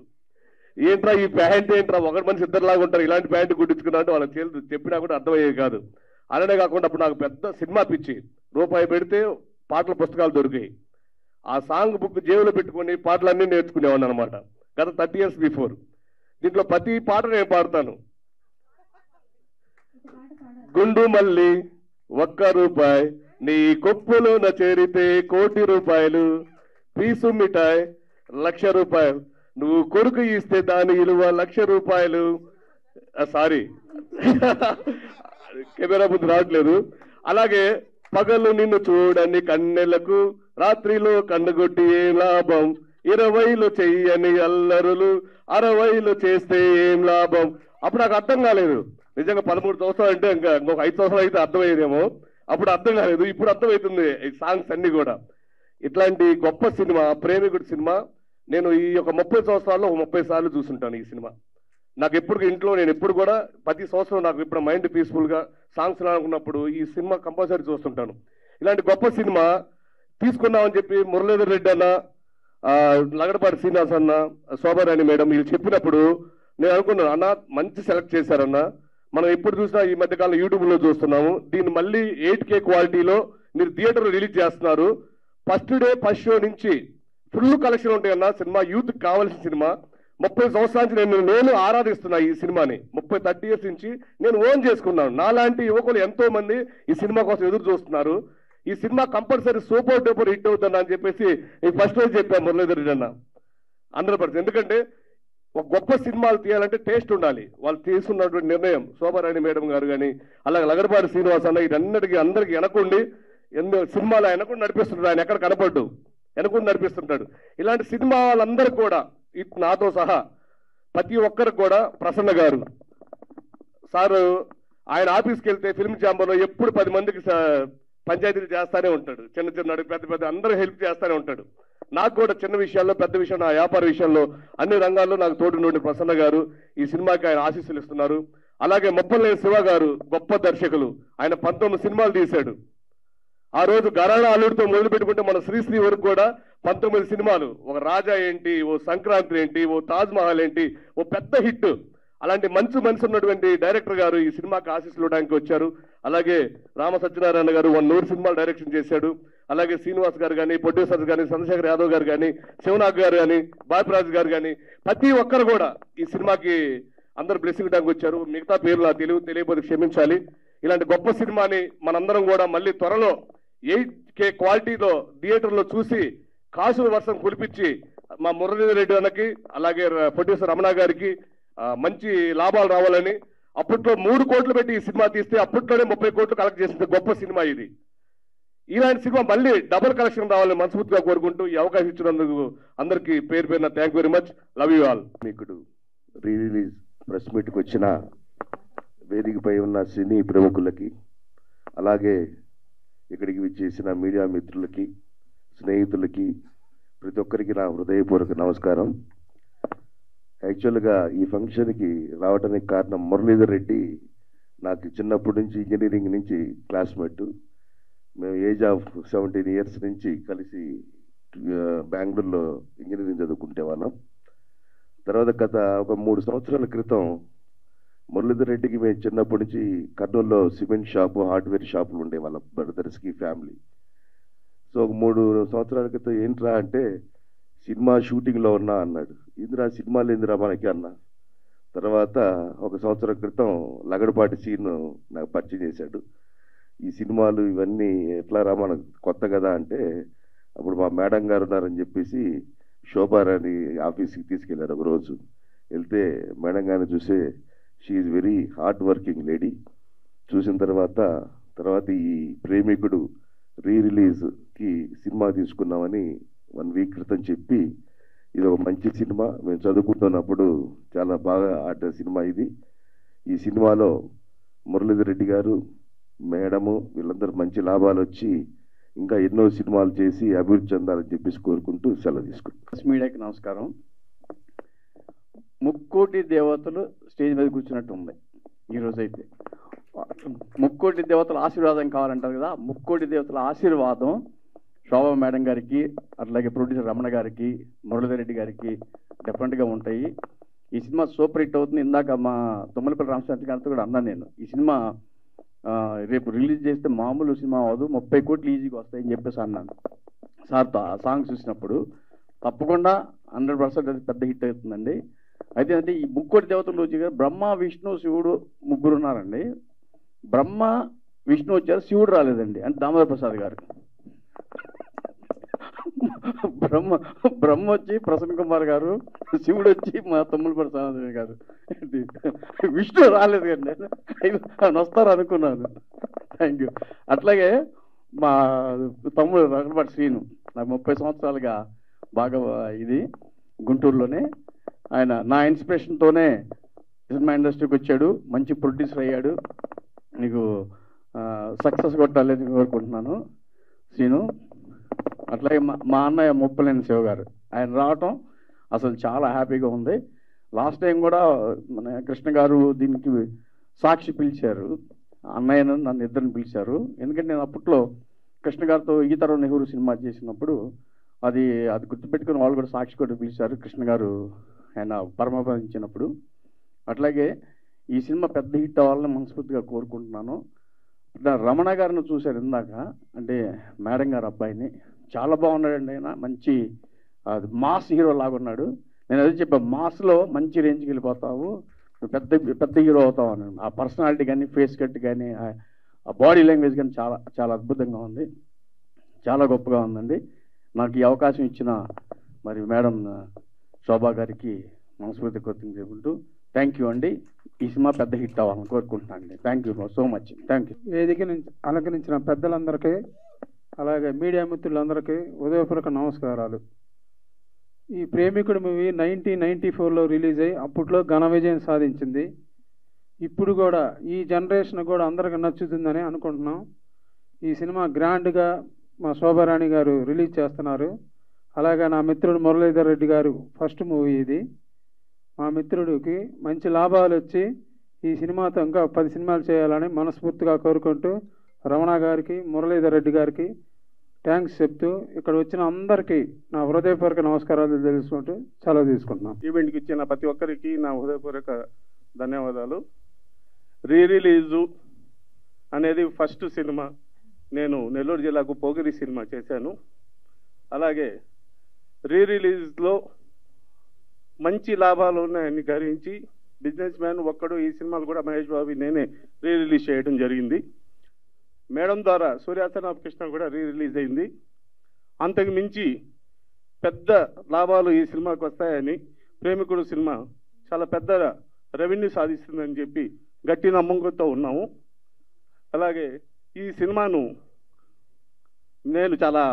ఏంట్రా ఈ ప్యాంట్ ఏంట్రా, ఒకటి మనిషి ఇద్దరులాగా ఉంటారు, ఇలాంటి ప్యాంటు కుట్టించుకున్నా అంటే వాళ్ళకి చెప్పినా కూడా అర్థమయ్యేది కాదు. అలానే కాకుండా అప్పుడు నాకు పెద్ద సినిమా పిచ్చి. రూపాయి పెడితే పాటల పుస్తకాలు దొరికాయి. ఆ సాంగ్ బుక్ జేబులో పెట్టుకుని పాటలన్నీ నేర్చుకునేవాడిని అనమాట. గత 30 years బిఫోర్. దీంట్లో ప్రతి పాట నేను పాడతాను. గుండు మల్లి 1 రూపాయి, నీ కొప్పులోన చేరితే 1 కోటి రూపాయలు, పీసు మిఠాయి 1,00,000 రూపాయలు, నువ్వు కొడుకు ఇస్తే దాని విలువ 1,00,000 రూపాయలు. సారీ కెమెరా ముందు రావట్లేదు. అలాగే పగలు నిన్ను చూడని కన్నెలకు, రాత్రిలో కన్నుగొట్టి ఏం లాభం, 20లో చెయ్యని అల్లరులు, 60లో చేస్తే ఏం లాభం. అప్పుడు నాకు అర్థం కాలేదు. నిజంగా 13 సంవత్సరాలు అంటే ఇంకా ఇంకొక 5 సంవత్సరాలు అయితే అర్థమయ్యేదేమో. అప్పుడు అర్థం కాలేదు, ఇప్పుడు అర్థమవుతుంది ఈ సాంగ్స్ అన్ని కూడా. ఇట్లాంటి గొప్ప సినిమా ప్రేమికుడు సినిమా నేను ఈ యొక్క 30 సంవత్సరాల్లో 30 సార్లు చూసుంటాను ఈ సినిమా. నాకు ఎప్పుడు ఇంట్లో నేను ఎప్పుడు కూడా ప్రతి సంవత్సరం నాకు ఇప్పుడు మైండ్ పీస్ఫుల్గా సాంగ్స్ అనుకున్నప్పుడు ఈ సినిమా కంపల్సరీ చూస్తుంటాను. ఇలాంటి గొప్ప సినిమా తీసుకున్నామని చెప్పి మురళీధర్ రెడ్డి అన్న, లగడపాటి శ్రీనివాస్ అన్న, శోభారాణి మేడం వీళ్ళు చెప్పినప్పుడు నేను అనుకున్నాను, అన్న మంచి సెలెక్ట్ చేశారన్న. మనం ఎప్పుడు చూసినా ఈ మధ్యకాలం యూట్యూబ్లో చూస్తున్నాము. దీన్ని మళ్ళీ 8K క్వాలిటీలో మీరు థియేటర్లో రిలీజ్ చేస్తున్నారు. ఫస్ట్ డే ఫస్ట్ షో నుంచి ఫుల్ కలెక్షన్ ఉంటాయన్న. సినిమా యూత్కి కావాల్సిన సినిమా. 30 సంవత్సరాల నుంచి నేను ఆరాధిస్తున్నా ఈ సినిమాని. 30 years నుంచి నేను ఓన్ చేసుకున్నాను. నాలాంటి యువకులు ఎంతో మంది ఈ సినిమా కోసం ఎదురు చూస్తున్నారు. ఈ cinema compulsory super duper hit అవుతుందని అని చెప్పేసి నేను ఫస్ట్ రోజు చెప్పాను మురళీధర్ రెడ్డి అన్న 100%. ఎందుకంటే ఒక గొప్ప సినిమాలు తీయాలంటే టేస్ట్ ఉండాలి. వాళ్ళు తీసుకున్నటువంటి నిర్ణయం శోభారాణి మేడం గారు కానీ అలాగే లగడపాటి శ్రీనివాస్ అన్న వీటన్నిటికీ అందరికీ వెనకుండి ఎన్నో సినిమాలు వెనకుండా నడిపిస్తుంటాడు. ఆయన ఎక్కడ కనపడ్డు వెనకుండా నడిపిస్తుంటాడు. ఇలాంటి సినిమా వాళ్ళందరూ కూడా నాతో సహా ప్రతి ఒక్కరికి కూడా ప్రసన్న గారు సారు ఆయన ఆఫీస్కి వెళ్తే ఫిల్మ్ ఛాంబర్లో ఎప్పుడు 10 మందికి పంచాయతీలు చేస్తానే ఉంటాడు. చిన్న పెద్ద అందరూ హెల్ప్ చేస్తానే ఉంటాడు. నాకు కూడా చిన్న విషయాల్లో పెద్ద విషయం నా వ్యాపార విషయంలో అన్ని రంగాల్లో నాకు తోడు నుండి ప్రసన్న గారు ఈ సినిమాకి ఆయన ఆశీస్సులు ఇస్తున్నారు. అలాగే మొప్పలేని శివ గారు గొప్ప దర్శకులు. ఆయన 19 సినిమాలు తీశాడు. ఆ రోజు గరాణ అల్లుడితో మొదలు పెట్టుకుంటే మన శ్రీశ్రీ వరకు కూడా 19 సినిమాలు. ఒక రాజా ఏంటి, ఓ సంక్రాంతి ఏంటి, ఓ తాజ్ మహల్ ఏంటి, ఓ పెద్ద హిట్. అలాంటి మంచి మనసు ఉన్నటువంటి డైరెక్టర్ గారు ఈ సినిమాకి ఆశీస్సులు ఇవ్వడానికి వచ్చారు. అలాగే రామ సత్యనారాయణ గారు 100 సినిమాలు డైరెక్షన్ చేశాడు. అలాగే శ్రీనివాస్ గారు కానీ, ప్రొడ్యూసర్స్ కానీ, చంద్రశేఖర్ యాదవ్ గారు కానీ, శివనాగ్ గారు కానీ, బాపిరాజు గారు కానీ ప్రతి ఒక్కరు కూడా ఈ సినిమాకి అందరు బ్లెస్సింగ్ ఇవ్వడానికి వచ్చారు. మిగతా పేర్లు నాకు తెలియకపోతే క్షమించాలి. ఇలాంటి గొప్ప సినిమాని మనందరం కూడా మళ్ళీ త్వరలో 8K క్వాలిటీలో థియేటర్లో చూసి కాసుల వర్షం కురిపించి మా మురళీధర్ రెడ్డి అన్నకి అలాగే ప్రొడ్యూసర్ రమణ గారికి మంచి లాభాలు రావాలని. అప్పట్లో 3 కోట్లు పెట్టి ఈ సినిమా తీస్తే అప్పట్లోనే 30 కోట్లు కలెక్ట్ చేసిన గొప్ప సినిమా ఇది. ఇలాంటి సినిమా మళ్ళీ డబుల్ కలెక్షన్ రావాలని మనస్ఫూర్తిగా కోరుకుంటూ ఈ అవకాశం ఇచ్చినందుకు అందరికీ పేరు పేరున thank very much. Love you all. మీకు రీ రిలీజ్ ప్రెస్ మీట్కి వచ్చిన వేదికపై ఉన్న సినీ ప్రముఖులకి అలాగే ఇక్కడికి విచ్చేసిన మీడియా మిత్రులకి స్నేహితులకి ప్రతి ఒక్కరికి నా హృదయపూర్వక నమస్కారం. యాక్చువల్గా ఈ ఫంక్షన్కి రావడానికి కారణం మురళీధర్ రెడ్డి నాకు చిన్నప్పటి నుంచి ఇంజనీరింగ్ నుంచి క్లాస్మేట్. మేము ఏజ్ ఆఫ్ 17 years నుంచి కలిసి బెంగళూరులో ఇంజనీరింగ్ చదువుకుంటే వాళ్ళం. తర్వాత గత ఒక 3 సంవత్సరాల క్రితం మురళీధర్ రెడ్డికి మేము చిన్నప్పటి నుంచి కర్నూలులో సిమెంట్ షాపు హార్డ్వేర్ షాపులు ఉండే వాళ్ళ బ్రదర్స్కి ఫ్యామిలీ. సో ఒక 3 సంవత్సరాల క్రితం ఏంట్రా అంటే సినిమా షూటింగ్లో ఉన్నా అన్నాడు. ఇందిరా సినిమాలు ఏందిరా మనకి అన్న. తర్వాత ఒక సంవత్సరం క్రితం లగడపాటి సీన్ నాకు పరిచయం చేశాడు. ఈ సినిమాలు ఇవన్నీ ఎట్లా రా మనకు కొత్త కదా అంటే, అప్పుడు మా మేడం గారు ఉన్నారని చెప్పేసి శోభారాణి ఆఫీస్కి తీసుకెళ్లారు. ఒక రోజు వెళ్తే మేడం గారిని చూసే she very hard working lady. చూసిన తర్వాత ఈ ప్రేమికుడు రిలీజ్కి సినిమా తీసుకున్నామని 1 వీక్ క్రితం చెప్పి, ఇది ఒక మంచి సినిమా, మేము చదువుకుంటున్నప్పుడు చాలా బాగా ఆడిన సినిమా ఇది. ఈ సినిమాలో మురళీధర్ రెడ్డి గారు, మేడము వీళ్ళందరూ మంచి లాభాలు వచ్చి ఇంకా ఎన్నో సినిమాలు చేసి అభివృద్ధి చెందాలని చెప్పేసి కోరుకుంటూ సెలవు తీసుకుంటాం. మీడియాకి నమస్కారం. ముక్కోటి దేవతలు స్టేజ్ మీద కూర్చున్నట్టు ఉంది ఈరోజైతే. ముక్కోటి దేవతల ఆశీర్వాదం కావాలంటారు కదా, ముక్కోటి దేవతల ఆశీర్వాదం శోభా మేడం గారికి, అట్లాగే ప్రొడ్యూసర్ రమణ గారికి, మురళీధర్ రెడ్డి గారికి డెఫినెట్గా ఉంటాయి. ఈ సినిమా సూపర్ హిట్ అవుతుంది. ఇందాక మా తుమ్మలపల్లి రామశాంతి గారితో కూడా అన్నాను నేను, ఈ సినిమా రేపు రిలీజ్ చేస్తే మామూలు సినిమా అవ్వదు, 30 కోట్లు ఈజీగా వస్తాయని చెప్పేసి అన్నాను సార్తో. ఆ సాంగ్ చూసినప్పుడు తప్పకుండా 100% అది పెద్ద హిట్ అవుతుందండి. అయితే అంటే ఈ ముక్కోటి దేవతలు వచ్చి బ్రహ్మ, విష్ణు, శివుడు ముగ్గురు ఉన్నారండి. బ్రహ్మ, విష్ణు వచ్చారు, శివుడు రాలేదండి. అంటే దామోదర ప్రసాద్ గారు. బ్రహ్మ వచ్చి ప్రసన్న కుమార్ గారు, శివుడు వచ్చి మా తుమ్మలపల్లి రామశాంతి గారు, విష్ణు రాలేదు కండి. ఆయన వస్తారు అనుకున్నాను. Thank you. అట్లాగే మా తమ్ముడు రఘుపతి శ్రీను, నాకు 30 సంవత్సరాలుగా బాగా ఇది గుంటూరులోనే, ఆయన నా ఇన్స్పిరేషన్తోనే సినిమా ఇండస్ట్రీకి వచ్చాడు, మంచి ప్రొడ్యూసర్ అయ్యాడు. నీకు సక్సెస్ కొట్టాలని కోరుకుంటున్నాను శ్రీను. అట్లాగే మా అన్నయ్య ముప్పలేని శివ గారు, ఆయన రావటం అసలు చాలా హ్యాపీగా ఉంది. లాస్ట్ టైం కూడా మన కృష్ణ గారు దీనికి సాక్షి పిలిచారు, అన్నయ్యను నన్ను ఇద్దరిని పిలిచారు. ఎందుకంటే నేను అప్పట్లో కృష్ణ గారితో ఈ తరం నెహ్రూ సినిమా చేసినప్పుడు అది గుర్తుపెట్టుకుని వాళ్ళు కూడా సాక్షి కూడా పిలిచారు కృష్ణ గారు ఆయన పరమపదించినప్పుడు. అట్లాగే ఈ సినిమా పెద్ద హిట్ అవ్వాలని మనస్ఫూర్తిగా కోరుకుంటున్నాను. రమణ గారిని చూశారు ఇందాక, అంటే మేడం గారు అబ్బాయిని, చాలా బాగున్నాడండి. ఆయన మంచి మాస్ హీరో లాగా ఉన్నాడు. నేను అదే చెప్పాను, మాస్లో మంచి రేంజ్కి వెళ్ళిపోతావు, పెద్ద హీరో అవుతావు అని. ఆ పర్సనాలిటీ కానీ, ఫేస్ కట్ కానీ, ఆ బాడీ లాంగ్వేజ్ కానీ చాలా చాలా అద్భుతంగా ఉంది, చాలా గొప్పగా ఉందండి. నాకు ఈ అవకాశం ఇచ్చిన మరి మేడం శోభా గారికి మనస్ఫూర్తి కృతజ్ఞతలు చెప్పుకుంటూ థ్యాంక్ యూ అండి. ఈ సినిమా పెద్ద హిట్ అవ్వాలని కోరుకుంటున్నాను అండి. Thank you so much. Thank you. వేదిక నుంచి అలంకరించిన పెద్దలందరికీ, అలాగే మీడియా మిత్రులందరికీ ఉదయపూర్వక నమస్కారాలు. ఈ ప్రేమికుడు మూవీ 1994లో రిలీజ్ అయ్యి అప్పట్లో ఘన విజయం సాధించింది. ఇప్పుడు కూడా ఈ జనరేషన్ కూడా అందరికీ నచ్చుతుందని అనుకుంటున్నాం. ఈ సినిమా గ్రాండ్గా మా శోభారాణి గారు రిలీజ్ చేస్తున్నారు. అలాగే నా మిత్రుడు మురళీధర్ రెడ్డి గారు ఫస్ట్ మూవీ ఇది. మా మిత్రుడికి మంచి లాభాలు వచ్చి ఈ సినిమాతో ఇంకా 10 సినిమాలు చేయాలని మనస్ఫూర్తిగా కోరుకుంటూ రమణ గారికి, మురళీధర్ రెడ్డి గారికి థ్యాంక్స్ చెప్తూ ఇక్కడ వచ్చిన అందరికీ నా హృదయపూర్వక నమస్కారాలు తెలుసుకుంటూ సెలవు తీసుకుంటున్నాం. ఈవెంట్కి ఇచ్చిన ప్రతి ఒక్కరికి నా హృదయపూర్వక ధన్యవాదాలు. రిలీజు అనేది ఫస్ట్ సినిమా. నేను నెల్లూరు జిల్లాకు పోగిరి సినిమా చేశాను. అలాగే రిలీజ్లో మంచి లాభాలు ఉన్నాయని గ్రహించి బిజినెస్ మ్యాన్ ఒక్కడు ఈ సినిమాలు కూడా మహేష్ బాబు నేనే రిలీజ్ చేయడం జరిగింది. మేడం ద్వారా సూర్యాసన్ ఆఫ్ కృష్ణ కూడా రిలీజ్ అయింది. అంతకు మించి పెద్ద లాభాలు ఈ సినిమాకి వస్తాయని, ప్రేమికుడు సినిమా చాలా పెద్ద రెవెన్యూ సాధిస్తుందని చెప్పి గట్టి నమ్మకంతో ఉన్నాము. అలాగే ఈ సినిమాను నేను చాలా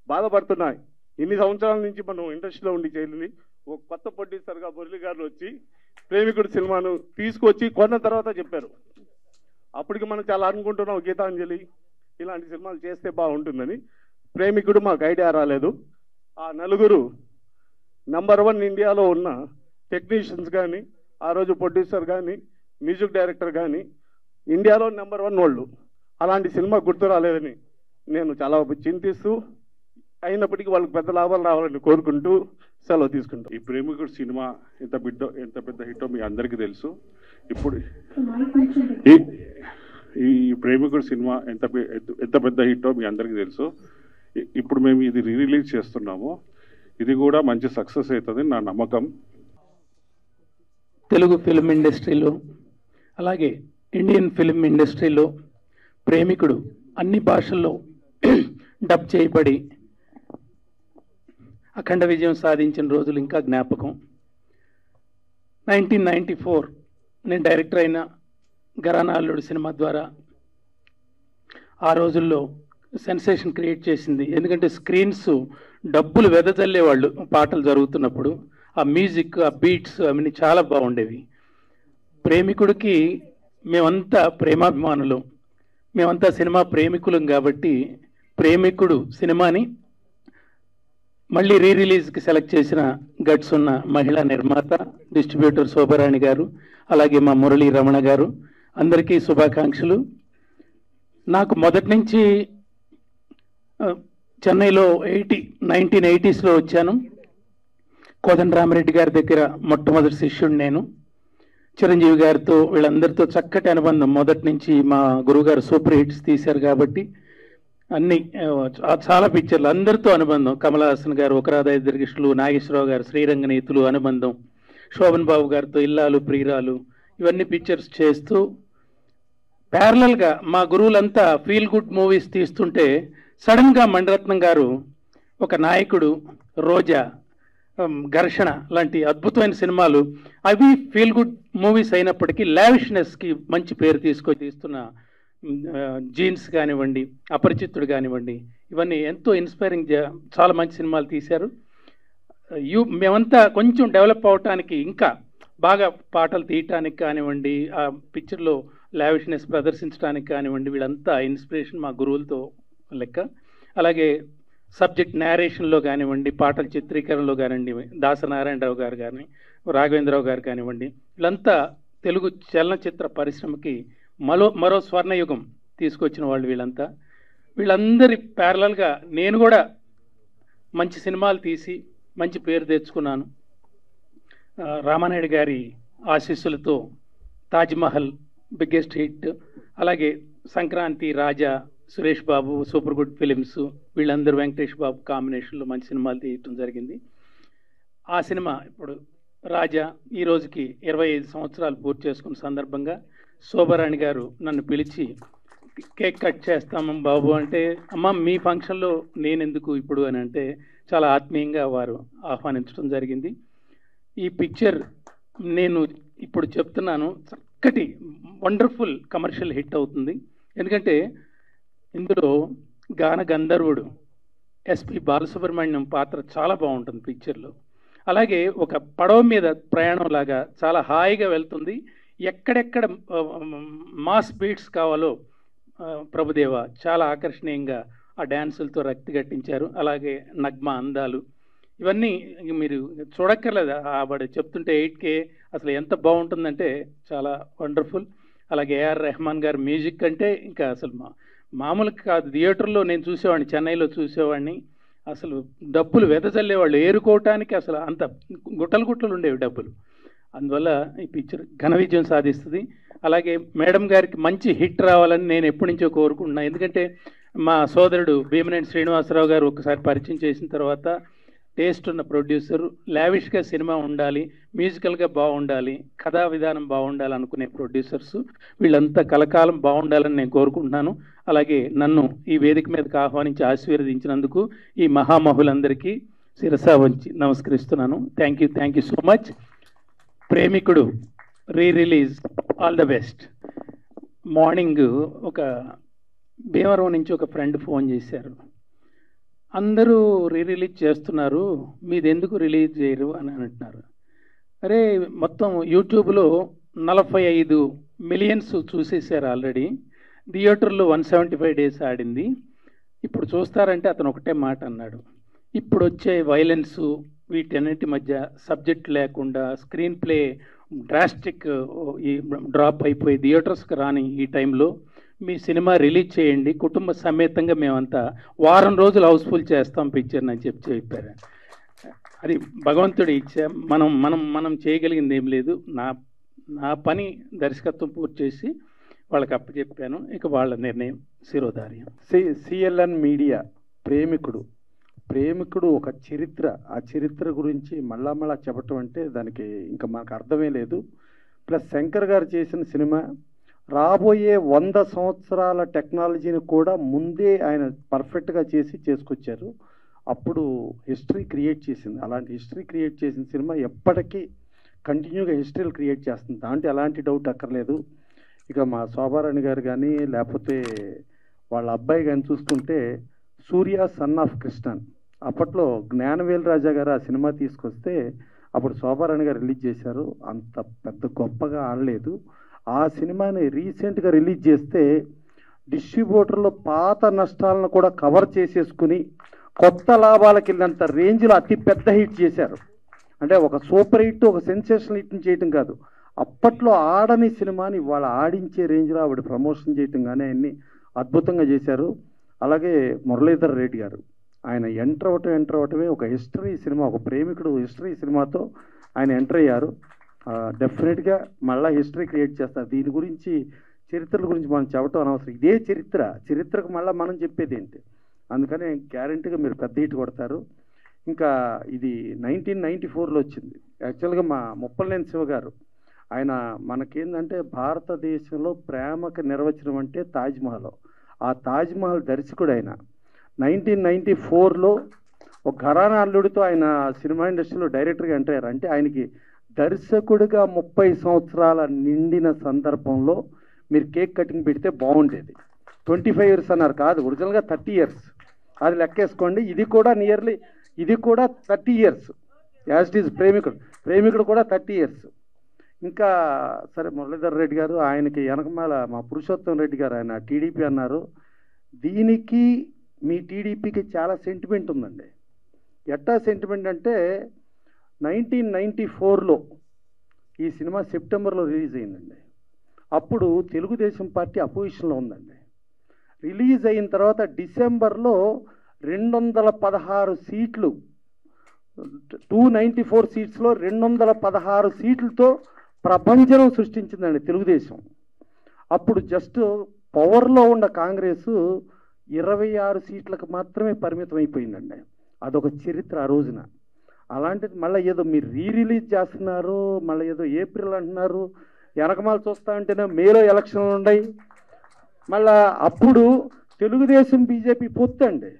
బాధపడుతున్నా. ఇన్ని సంవత్సరాల నుంచి మనం ఇండస్ట్రీలో ఉండి చేయలేదు. ఒక కొత్త ప్రొడ్యూసర్గా మురళి గారు వచ్చి ప్రేమికుడు సినిమాను తీసుకొచ్చి కొన్న తర్వాత చెప్పారు. అప్పటికి మనం చాలా అనుకుంటున్నాం గీతాంజలి ఇలాంటి సినిమాలు చేస్తే బాగుంటుందని. ప్రేమికుడు మాకు ఐడియా రాలేదు. ఆ నలుగురు నంబర్ 1 ఇండియాలో ఉన్న టెక్నీషియన్స్ కానీ, ఆ రోజు ప్రొడ్యూసర్ కానీ, మ్యూజిక్ డైరెక్టర్ కానీ ఇండియాలో నంబర్ 1 వాళ్ళు. అలాంటి సినిమా గుర్తు రాలేదని నేను చాలా చింతిస్తూ, అయినప్పటికీ వాళ్ళకి పెద్ద లాభాలు రావాలని కోరుకుంటూ సెలవు తీసుకుంటాం. ఈ ప్రేమికుడు సినిమా ఎంత పెద్ద హిట్టో మీ అందరికీ తెలుసు. ఇప్పుడు ఈ ప్రేమికుడు సినిమా ఎంత పెద్ద హిట్టో మీ అందరికీ తెలుసు. ఇప్పుడు మేము ఇది రిలీజ్ చేస్తున్నాము. ఇది కూడా మంచి సక్సెస్ అవుతుంది నా నమ్మకం. తెలుగు ఫిల్మ్ ఇండస్ట్రీలో అలాగే ఇండియన్ ఫిల్మ్ ఇండస్ట్రీలో ప్రేమికుడు అన్ని భాషల్లో డబ్ చేయబడి అఖండ విజయం సాధించిన రోజులు ఇంకా జ్ఞాపకం. 1994 నేను డైరెక్టర్ అయిన ఘరానా అల్లుడు సినిమా ద్వారా ఆ రోజుల్లో సెన్సేషన్ క్రియేట్ చేసింది. ఎందుకంటే స్క్రీన్స్ డబ్బులు వెదజల్లేవాళ్ళు పాటలు జరుగుతున్నప్పుడు. ఆ మ్యూజిక్, ఆ బీట్స్ అవన్నీ చాలా బాగుండేవి. ప్రేమికుడికి మేమంతా ప్రేమాభిమానులు, మేమంతా సినిమా ప్రేమికులం కాబట్టి ప్రేమికుడు సినిమాని మళ్ళీ రిలీజ్కి సెలెక్ట్ చేసిన గట్స్ ఉన్న మహిళా నిర్మాత, డిస్ట్రిబ్యూటర్ శోభారాణి గారు, అలాగే మా మురళీ రమణ గారు, అందరికీ శుభాకాంక్షలు. నాకు మొదటి నుంచి చెన్నైలో 1980s వచ్చాను. కోదండరామరెడ్డి గారి దగ్గర మొట్టమొదటి శిష్యుడు నేను. చిరంజీవి గారితో వీళ్ళందరితో చక్కటి అనుబంధం మొదటి నుంచి. మా గురువుగారు సూపర్ హిట్స్ తీశారు కాబట్టి అన్ని చాలా పిక్చర్లు అందరితో అనుబంధం. కమల్ హాసన్ గారు, ఒకరాధ దీర్ఘిష్లు, నాగేశ్వరరావు గారు, శ్రీరంగనీతులు అనుబంధం, శోభన్ బాబు గారితో ఇల్లాలు ప్రియురాలు, ఇవన్నీ పిక్చర్స్ చేస్తూ ప్యారలల్గా మా గురువులంతా ఫీల్ గుడ్ మూవీస్ తీస్తుంటే సడన్గా మణిరత్నం గారు ఒక నాయకుడు, రోజా, ఘర్షణ లాంటి అద్భుతమైన సినిమాలు, అవి ఫీల్ గుడ్ మూవీస్ అయినప్పటికీ లావిష్నెస్కి మంచి పేరు తీసుకొని తీస్తున్న జీన్స్ కానివ్వండి, అపరిచితుడు కానివ్వండి, ఇవన్నీ ఎంతో ఇన్స్పైరింగ్, చాలా మంచి సినిమాలు తీశారు. మేమంతా కొంచెం డెవలప్ అవటానికి, ఇంకా బాగా పాటలు తీయటానికి కానివ్వండి, ఆ పిక్చర్లో లావిష్నెస్ ప్రదర్శించడానికి కానివ్వండి, వీళ్ళంతా ఇన్స్పిరేషన్ మా గురువులతో లెక్క. అలాగే సబ్జెక్ట్ నేరేషన్లో కానివ్వండి, పాటల చిత్రీకరణలో కానివ్వండి, దాసనారాయణరావు గారు కానీ, రాఘవేంద్రరావు గారు కానివ్వండి, వీళ్ళంతా తెలుగు చలనచిత్ర పరిశ్రమకి మరో స్వర్ణయుగం తీసుకొచ్చిన వాళ్ళు వీళ్ళంతా. వీళ్ళందరి ప్యారలల్గా నేను కూడా మంచి సినిమాలు తీసి మంచి పేరు తెచ్చుకున్నాను. రామానాయుడు గారి ఆశీస్సులతో తాజ్మహల్ బిగ్గెస్ట్ హిట్, అలాగే సంక్రాంతి, రాజా, Suresh Babu, super good films, వీళ్ళందరూ వెంకటేష్ బాబు కాంబినేషన్లో మంచి సినిమాలు తీయటం జరిగింది. ఆ సినిమా ఇప్పుడు రాజా ఈ రోజుకి 25 సంవత్సరాలు పూర్తి చేసుకున్న సందర్భంగా శోభారాణి గారు నన్ను పిలిచి కేక్ కట్ చేస్తాము బాబు అంటే, అమ్మ మీ ఫంక్షన్లో నేనెందుకు ఇప్పుడు అని అంటే చాలా ఆత్మీయంగా వారు ఆహ్వానించడం జరిగింది. ఈ పిక్చర్ నేను ఇప్పుడు చెప్తున్నాను, చక్కటి వండర్ఫుల్ కమర్షియల్ హిట్ అవుతుంది. ఎందుకంటే ఇందులో గాన గంధర్వుడు ఎస్పి బాలసుబ్రహ్మణ్యం పాత్ర చాలా బాగుంటుంది పిక్చర్లో. అలాగే ఒక పడవ మీద ప్రయాణం లాగా చాలా హాయిగా వెళ్తుంది. ఎక్కడెక్కడ మాస్ బీట్స్ కావాలో ప్రభుదేవ చాలా ఆకర్షణీయంగా ఆ డ్యాన్సులతో రక్తి గట్టించారు. అలాగే నగ్మ అందాలు, ఇవన్నీ మీరు చూడక్కర్లేదు, వాడు చెప్తుంటే 8K అసలు ఎంత బాగుంటుందంటే చాలా వండర్ఫుల్. అలాగే ఏఆర్ రెహమాన్ గారు మ్యూజిక్ అంటే ఇంకా అసలు మామూలుగా కాదు. థియేటర్లో నేను చూసేవాడిని, చెన్నైలో చూసేవాడిని. అసలు డబ్బులు వెదజల్లేవాళ్ళు, ఏరుకోవటానికి అసలు అంత గుట్టలు ఉండేవి డబ్బులు. అందువల్ల ఈ పిక్చర్ ఘన విజయం సాధిస్తుంది. అలాగే మేడం గారికి మంచి హిట్ రావాలని నేను ఎప్పటి నుంచో కోరుకుంటున్నా. ఎందుకంటే మా సోదరుడు భీమనేని శ్రీనివాసరావు గారు ఒకసారి పరిచయం చేసిన తర్వాత టేస్ట్ ఉన్న ప్రొడ్యూసర్, లావిష్గా సినిమా ఉండాలి, మ్యూజికల్గా బాగుండాలి, కథా విధానం బాగుండాలి అనుకునే ప్రొడ్యూసర్స్ వీళ్ళంతా కలకాలం బాగుండాలని నేను కోరుకుంటున్నాను. అలాగే నన్ను ఈ వేదిక మీదకి ఆహ్వానించి ఆశీర్వదించినందుకు ఈ మహామహులందరికీ శిరసా వంచి నమస్కరిస్తున్నాను. Thank you so much. Premikudu release, all the best. Morning ఒక భీమవరం నుంచి ఒక ఫ్రెండ్ ఫోన్ చేశారు, అందరూ రిలీజ్ చేస్తున్నారు, మీది ఎందుకు రిలీజ్ చేయరు అని అంటున్నారు. అరే మొత్తం యూట్యూబ్లో 45 మిలియన్స్ చూసేసారు ఆల్రెడీ, థియేటర్లో 175 days ఆడింది, ఇప్పుడు చూస్తారంటే అతను ఒకటే మాట అన్నాడు, ఇప్పుడు వచ్చే వైలెన్సు వీటన్నిటి మధ్య సబ్జెక్ట్ లేకుండా స్క్రీన్ ప్లే డ్రాస్టిక్ ఈ డ్రాప్ అయిపోయి థియేటర్స్కి రాని ఈ టైంలో మీ సినిమా రిలీజ్ చేయండి, కుటుంబ సమేతంగా మేమంతా వారం రోజులు హౌస్ఫుల్ చేస్తాం పిక్చర్ని అని చెప్పారు. అది భగవంతుడి ఇచ్చ. మనం చేయగలిగింది ఏం లేదు. నా పని దర్శకత్వం పూర్తి చేసి వాళ్ళకి అప్పచెప్పాను, ఇక వాళ్ళ నిర్ణయం శిరోధార్యం. సిఎల్ఎన్ మీడియా ప్రేమికుడు ఒక చరిత్ర, ఆ చరిత్ర గురించి మళ్ళా చెప్పటం అంటే దానికి ఇంకా మనకు అర్థమే లేదు. ప్లస్ శంకర్ గారు చేసిన సినిమా రాబోయే 100 సంవత్సరాల టెక్నాలజీని కూడా ముందే ఆయన పర్ఫెక్ట్గా చేసుకొచ్చారు. అప్పుడు హిస్టరీ క్రియేట్ చేసింది. అలాంటి హిస్టరీ క్రియేట్ చేసిన సినిమా ఎప్పటికీ కంటిన్యూగా హిస్టరీలు క్రియేట్ చేస్తుంది, దాంట్లో ఎలాంటి డౌట్ అక్కర్లేదు. ఇక మా శోభారాణి గారు కానీ లేకపోతే వాళ్ళ అబ్బాయి కానీ చూసుకుంటే సూర్య సన్ ఆఫ్ కృష్ణన్, అప్పట్లో జ్ఞానవేల్ రాజా గారు ఆ సినిమా తీసుకొస్తే అప్పుడు శోభారాణి గారు రిలీజ్ చేశారు. అంత పెద్ద గొప్పగా ఆడలేదు. ఆ సినిమాని రీసెంట్గా రిలీజ్ చేస్తే డిస్ట్రిబ్యూటర్లు పాత నష్టాలను కూడా కవర్ చేసేసుకుని కొత్త లాభాలకు వెళ్ళినంత రేంజ్లో అతి పెద్ద హిట్ చేశారు. అంటే ఒక సూపర్ హిట్, ఒక సెన్సేషనల్ హిట్ని చేయటం కాదు, అప్పట్లో ఆడని సినిమాని ఇవాళ ఆడించే రేంజ్లో ఆవిడ ప్రమోషన్ చేయటం కానీ అన్ని అద్భుతంగా చేశారు. అలాగే మురళీధర్ రెడ్డి గారు, ఆయన ఎంటర్ అవటమే ఒక హిస్టరీ సినిమా, ఒక ప్రేమికుడు హిస్టరీ సినిమాతో ఆయన ఎంటర్ అయ్యారు. డెఫినెట్గా మళ్ళీ హిస్టరీ క్రియేట్ చేస్తారు. దీని గురించి చరిత్రల గురించి మనం చెప్పడం అనవసరం, ఇదే చరిత్రకు మళ్ళీ మనం చెప్పేది ఏంటి, అందుకని గ్యారంటీగా మీరు పెద్ద హిట్ కొడతారు. ఇంకా ఇది 1994లో వచ్చింది. యాక్చువల్గా మా ముప్పలనేని శివ గారు, ఆయన మనకేందంటే భారతదేశంలో ప్రేమకు నిర్వచనం అంటే తాజ్మహల్. ఆ తాజ్మహల్ దర్శకుడు ఆయన 1994లో ఒక ఘరానా అల్లుడితో ఆయన సినిమా ఇండస్ట్రీలో డైరెక్టర్గా ఎంటర్ అయ్యారు. అంటే ఆయనకి దర్శకుడిగా 30 సంవత్సరాల నిండిన సందర్భంలో మీరు కేక్ కటింగ్ పెడితే బాగుండేది. 25 years అన్నారు, కాదు ఒరిజినల్గా 30 years, అది లెక్కేసుకోండి. ఇది కూడా 30 years యాజ్ ఇట్ ఈజ్. ప్రేమికుడు కూడా 30 years. ఇంకా సరే మురళీధర్ రెడ్డి గారు, ఆయనకి వెనకమాల మా పురుషోత్తం రెడ్డి గారు, ఆయన టీడీపీ అన్నారు. దీనికి మీ టీడీపీకి చాలా సెంటిమెంట్ ఉందండి. ఎట్టా సెంటిమెంట్ అంటే 1994లో ఈ సినిమా సెప్టెంబర్లో రిలీజ్ అయిందండి. అప్పుడు తెలుగుదేశం పార్టీ అపోజిషన్లో ఉందండి. రిలీజ్ అయిన తర్వాత డిసెంబర్లో 216 సీట్లు, 294 సీట్స్లో 216 సీట్లతో ప్రపంచం సృష్టించిందండి తెలుగుదేశం. అప్పుడు జస్ట్ పవర్లో ఉన్న కాంగ్రెస్ 26 సీట్లకు మాత్రమే పరిమితం అయిపోయిందండి. అదొక చరిత్ర ఆ రోజున. అలాంటిది మళ్ళీ ఏదో మీరు రిలీజ్ చేస్తున్నారు, మళ్ళీ ఏదో ఏప్రిల్ అంటున్నారు, వెనకమాల చూస్తా ఉంటేనే మేలో ఎలక్షన్లు ఉన్నాయి. మళ్ళా అప్పుడు తెలుగుదేశం బీజేపీ పొత్తు అండి,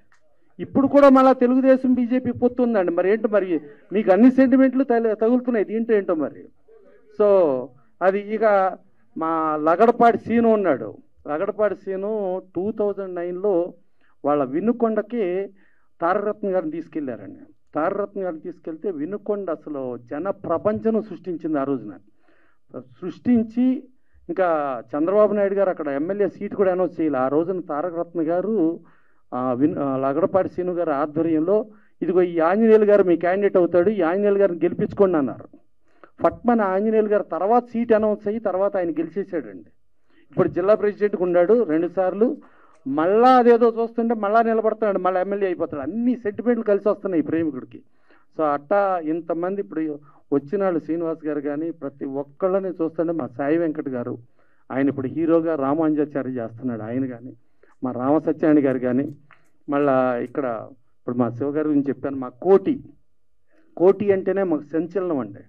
ఇప్పుడు కూడా మళ్ళీ తెలుగుదేశం బీజేపీ పొత్తు ఉందండి. మరి ఏంటో మరి మీకు అన్ని సెంటిమెంట్లు తగులుతున్నాయి, దీంట్లో ఏంటో మరి. సో అది ఇక మా లగడపాటి సీను ఉన్నాడు. లగడపాటి సీను 2009లో వాళ్ళ వినుకొండకి తారకరత్న గారిని తీసుకెళ్లారండి. తారకరత్న గారిని తీసుకెళ్తే వినుకొండ అసలు జన ప్రపంచం సృష్టించింది. ఆ రోజున సృష్టించి ఇంకా చంద్రబాబు నాయుడు గారు అక్కడ ఎమ్మెల్యే సీట్ కూడా అనౌన్స్ చేయాలి. ఆ రోజున తారకరత్న గారు లగడపాటి సీను గారి ఆధ్వర్యంలో ఇదిగో ఈ ఆంజనేయులు గారు మీ క్యాండిడేట్ అవుతాడు, ఈ ఆంజనేయులు గారిని గెలిపించుకోండి అన్నారు. ఫట్మన్ ఆంజనేయులు గారు తర్వాత సీట్ అనౌన్స్ అయ్యి తర్వాత ఆయన గెలిచేసాడండి. ఇప్పుడు జిల్లా ప్రెసిడెంట్గా ఉన్నాడు 2 సార్లు. మళ్ళా అదేదో చూస్తుంటే మళ్ళా నిలబడతాడు, మళ్ళీ ఎమ్మెల్యే అయిపోతాడు. అన్ని సెంటిమెంట్లు కలిసి వస్తున్నాయి ఈ ప్రేమికుడికి. సో అట్టా ఇంతమంది ఇప్పుడు వచ్చిన వాళ్ళు శ్రీనివాస్ గారు కానీ ప్రతి ఒక్కళ్ళని చూస్తుంటే మా సాయి వెంకట్ గారు, ఆయన ఇప్పుడు హీరోగా రామాంజాచార్య చేస్తున్నాడు, ఆయన కానీ మా రామసత్యాని గారు కానీ, మళ్ళా ఇక్కడ ఇప్పుడు మా శివ గారి గురించి చెప్పాను, మా కోటి అంటేనే మాకు సంచలనం అండి.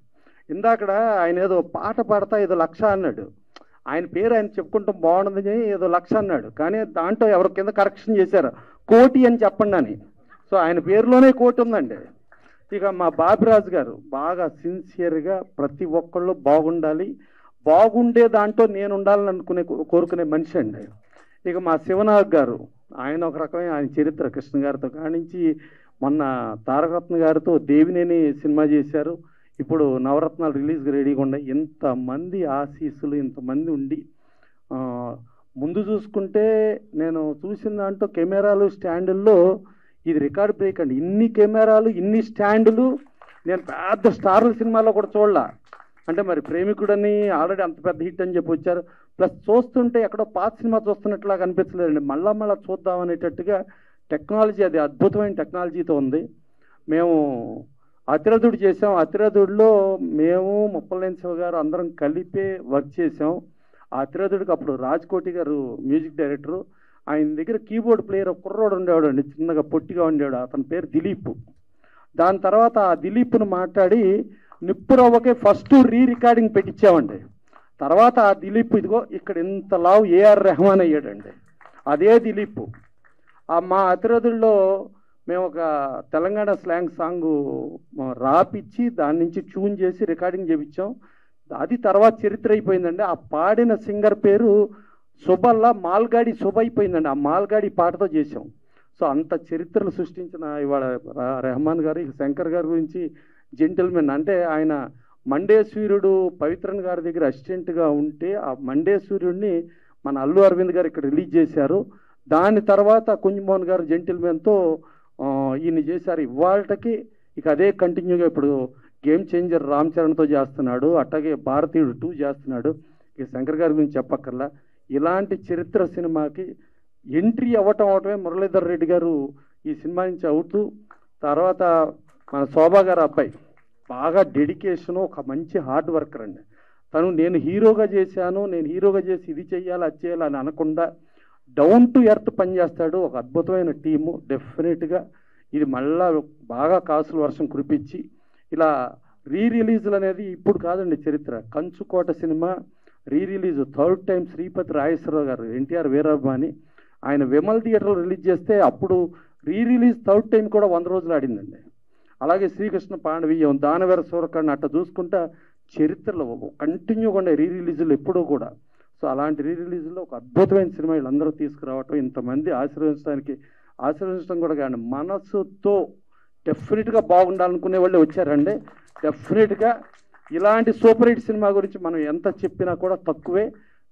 ఇందాకడ ఆయన ఏదో పాట పాడతా ఏదో 1,00,000 అన్నాడు. ఆయన పేరు ఆయన చెప్పుకుంటాం బాగుండదని ఏదో 1,00,000 అన్నాడు, కానీ దాంట్లో ఎవరి కింద కరెక్షన్ చేశారు, కోటి అని చెప్పండి అని. సో ఆయన పేరులోనే కోటి ఉందండి. ఇక మా బాబిరాజు గారు బాగా సిన్సియర్గా ప్రతి ఒక్కళ్ళు బాగుండాలి, బాగుండే దాంట్లో నేను ఉండాలని కోరుకునే మనిషి అండి. ఇక మా శివనాగ్ గారు, ఆయన ఒక రకమైన ఆయన చరిత్ర కృష్ణ గారితో కానించి మొన్న తారకరత్న గారితో దేవినేని సినిమా చేశారు. ఇప్పుడు నవరత్నాలు రిలీజ్కి రెడీగా ఉన్నాయి. ఇంతమంది ఆశీస్సులు ఇంతమంది ఉండి ముందు చూసుకుంటే నేను చూసిన దాంట్లో కెమెరాలు స్టాండుల్లో ఇది రికార్డ్ బ్రేక్ అండి. ఇన్ని కెమెరాలు ఇన్ని స్టాండులు నేను పెద్ద స్టార్ల సినిమాలో కూడా చూడలా. అంటే మరి ప్రేమికుడని ఆల్రెడీ అంత పెద్ద హిట్ అని చెప్పి వచ్చారు. ప్లస్ చూస్తుంటే ఎక్కడో పాత సినిమా చూస్తున్నట్లా కనిపించలేదండి. మళ్ళా చూద్దాం అనేటట్టుగా టెక్నాలజీ, అది అద్భుతమైన టెక్నాలజీతో ఉంది. మేము అతిరథుడు చేసాం. అతిరథుడిలో మేము ముప్పలనేని శివ గారు అందరం కలిపే వర్క్ చేసాం. ఆ అతిరథుడికి అప్పుడు రాజ్కోటి గారు మ్యూజిక్ డైరెక్టరు. ఆయన దగ్గర కీబోర్డ్ ప్లేయర్ కుర్రోడు ఉండేవాడు అండి, చిన్నగా పొట్టిగా ఉండేవాడు, అతని పేరు దిలీప్. దాని తర్వాత ఆ దిలీప్ను మాట్లాడి నిప్పురవ్వకే ఫస్ట్ రికార్డింగ్ పెట్టించామండి. తర్వాత ఆ దిలీప్ ఇదిగో ఇక్కడ ఇంత లావు ఏఆర్ రెహమాన్ అయ్యాడండి. అదే దిలీప్ మా అతిరథుల్లో మేము ఒక తెలంగాణ స్లాంగ్ సాంగ్ రాపిచ్చి దాని నుంచి ట్యూన్ చేసి రికార్డింగ్ చేయించాం. అది తర్వాత చరిత్ర అయిపోయిందండి. ఆ పాడిన సింగర్ పేరు సుబల్లా మాల్గాడి సుబ అయిపోయిందండి. ఆ మాల్గాడి పాటతో చేసాం. సో అంత చరిత్రలు సృష్టించిన ఇవాళ రెహమాన్ గారు. శంకర్ గారి గురించి జెంటిల్మెన్ అంటే ఆయన మండే సూర్యుడు పవిత్రన్ గారి దగ్గర అసిస్టెంట్గా ఉంటే ఆ మండే సూర్యుడిని మన అల్లు అరవింద్ గారు ఇక్కడ రిలీజ్ చేశారు. దాని తర్వాత కుంజమోహన్ గారు జెంటిల్మెన్తో ఈయన చేశారు. ఇవాళకి ఇక అదే కంటిన్యూగా ఇప్పుడు గేమ్ చేంజర్ రామ్ చరణ్తో చేస్తున్నాడు. అట్లాగే భారతీయుడు 2 చేస్తున్నాడు. ఇక శంకర్ గారి గురించి చెప్పక్కర్లా. ఇలాంటి చరిత్ర సినిమాకి ఎంట్రీ అవటమే మురళీధర్ రెడ్డి గారు ఈ సినిమా నుంచి అవుతూ, తర్వాత మన శోభా గారు అబ్బాయి బాగా డెడికేషను, ఒక మంచి హార్డ్ వర్కర్ అండి. తను నేను హీరోగా చేశాను, నేను హీరోగా చేసి ఇది చెయ్యాలి అది చేయాలి అని అనకుండా డౌన్ టు ఎర్త్ పనిచేస్తాడు. ఒక అద్భుతమైన టీము. డెఫినెట్గా ఇది మళ్ళా బాగా కాసుల వర్షం కురిపించి ఇలా రిలీజులు అనేది ఇప్పుడు కాదండి చరిత్ర. Kanchukota cinema release 3rd time Sripati Rajeswara Rao NTR వీరాభిమాని ఆయన విమల్ థియేటర్లో రిలీజ్ చేస్తే అప్పుడు రిలీజ్ 3rd టైం కూడా 100 రోజులు ఆడిందండి. అలాగే శ్రీకృష్ణ పాండవీయం, దానవీర సూరకర్ణ అట్లా చూసుకుంటా చరిత్రలో కంటిన్యూగా ఉండే రిలీజులు ఎప్పుడూ కూడా. సో అలాంటి రిలీజుల్లో ఒక అద్భుతమైన సినిమా వీళ్ళందరూ తీసుకురావటం, ఇంతమంది ఆశీర్వదించడం కూడా కానీ మనసుతో డెఫినెట్గా బాగుండాలనుకునే వాళ్ళే వచ్చారండి. డెఫినెట్గా ఇలాంటి సూపర్ హిట్ సినిమా గురించి మనం ఎంత చెప్పినా కూడా తక్కువే.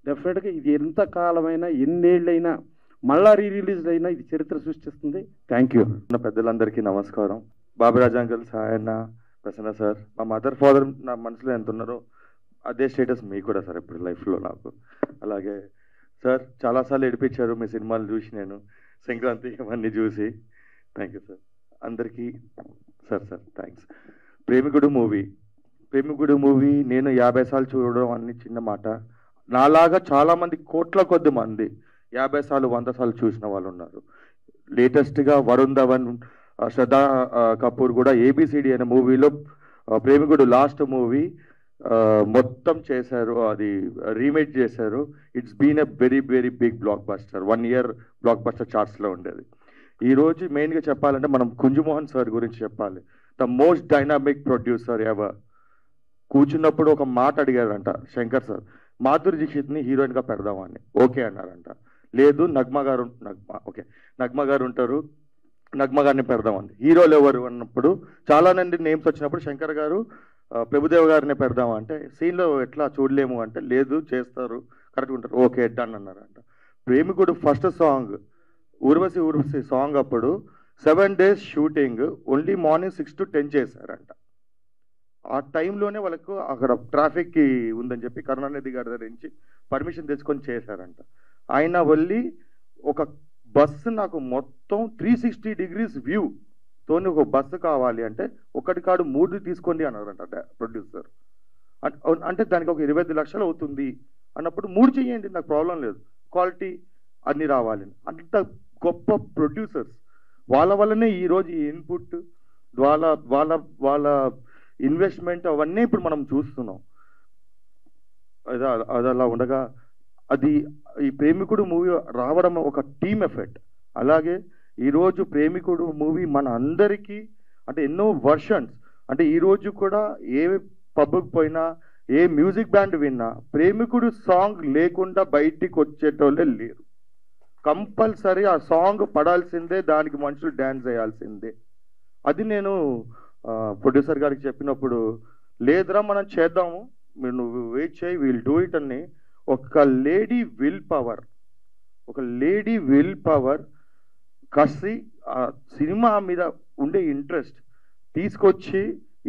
డెఫినెట్గా ఇది ఎంత కాలమైనా ఎన్నేళ్ళైనా మళ్ళా రిలీజ్ అయినా ఇది చరిత్ర సృష్టిస్తుంది. Thank you. పెద్దలందరికీ నమస్కారం. బాబిరాజ్ అంకుల్, సాయన్న, ప్రసన్న సార్, మా మదర్ ఫాదర్ నా మనసులో ఎంత ఉన్నారో అదే స్టేటస్ మీకు కూడా సార్ ఇప్పుడు లైఫ్లో నాకు. అలాగే సార్ చాలాసార్లు ఏడిపించారు మీ సినిమాలు చూసి, నేను సంక్రాంతి ఇవన్నీ చూసి. థ్యాంక్ యూ సార్ అందరికీ. Sir thanks. ప్రేమికుడు మూవీ నేను 50 సార్లు చూడడం అన్ని చిన్న మాట. నాలాగా చాలామంది కోట్ల కొద్ది మంది 50 సార్లు 100 సార్లు చూసిన వాళ్ళు ఉన్నారు. లేటెస్ట్గా వరుణ్ ధవన్, శ్రద్ధా కపూర్ కూడా ABCD అనే మూవీలో ప్రేమికుడు లాస్ట్ మూవీ మొత్తం చేశారు, అది రీమేక్ చేశారు. It's been a very very big blockbuster. 1 year blockbuster చార్ట్స్లో ఉండేది. ఈరోజు మెయిన్గా చెప్పాలంటే మనం కుంజమోహన్ సార్ గురించి చెప్పాలి. The most dynamic producer ever. కూర్చున్నప్పుడు ఒక మాట అడిగారంట శంకర్ సార్, మాధురి దీక్షిత్ని హీరోయిన్గా పెడదామని. ఓకే అన్నారంట. లేదు నగ్మ గారు ఉంటారు, నగ్మ గారిని పెడదామని. హీరోలు ఎవరు అన్నప్పుడు చాలా మంది నేమ్స్ వచ్చినప్పుడు శంకర్ గారు ప్రభుదేవ్ గారిని పెడదామంటే సీన్లో ఎట్లా చూడలేము అంటే లేదు చేస్తారు, కరెక్ట్గా ఉంటారు, ఓకే డన్ అన్నారంట. ప్రేమికుడు ఫస్ట్ సాంగ్ ఊర్వశి సాంగ్ అప్పుడు 7 days shooting, only morning 6 to 10 చేశారంట. ఆ టైంలోనే వాళ్ళకు అక్కడ ట్రాఫిక్కి ఉందని చెప్పి కరుణానిధి గారి దగ్గర నుంచి పర్మిషన్ తెచ్చుకొని చేశారంట. ఆయన వెళ్ళి ఒక బస్సు నాకు మొత్తం 360 degrees వ్యూ తోని ఒక బస్సు కావాలి అంటే ఒకటి కాడు 3 తీసుకోండి అన్నారంట ప్రొడ్యూసర్. అంటే దానికి ఒక 25 లక్షలు అవుతుంది అన్నప్పుడు 3 చేయండి, నాకు ప్రాబ్లం లేదు, క్వాలిటీ అన్నీ రావాలి. అంత గొప్ప ప్రొడ్యూసర్స్. వాళ్ళ వల్లనే ఈరోజు ఈ ఇన్పుట్, వాళ్ళ ఇన్వెస్ట్మెంట్ అవన్నీ ఇప్పుడు మనం చూస్తున్నాం. అది అలా ఉండగా ఈ ప్రేమికుడు మూవీ రావడం ఒక టీమ్ ఎఫెక్ట్. అలాగే ఈరోజు ప్రేమికుడు మూవీ మన అందరికీ అంటే ఎన్నో వర్షన్స్, అంటే ఈరోజు కూడా ఏ పబ్కి పోయినా ఏ మ్యూజిక్ బ్యాండ్ విన్నా ప్రేమికుడు సాంగ్ లేకుండా బయటికి వచ్చేటోళ్ళే లేరు. కంపల్సరీ ఆ సాంగ్ పడాల్సిందే, దానికి మనుషులు డ్యాన్స్ చేయాల్సిందే. అది నేను ప్రొడ్యూసర్ గారికి చెప్పినప్పుడు లేదురా మనం చేద్దాము, మీరు నువ్వు వెయిట్ చేయి, విల్ డూ ఇట్ అని ఒక లేడీ విల్ పవర్ కసి ఆ సినిమా మీద ఉండే ఇంట్రెస్ట్ తీసుకొచ్చి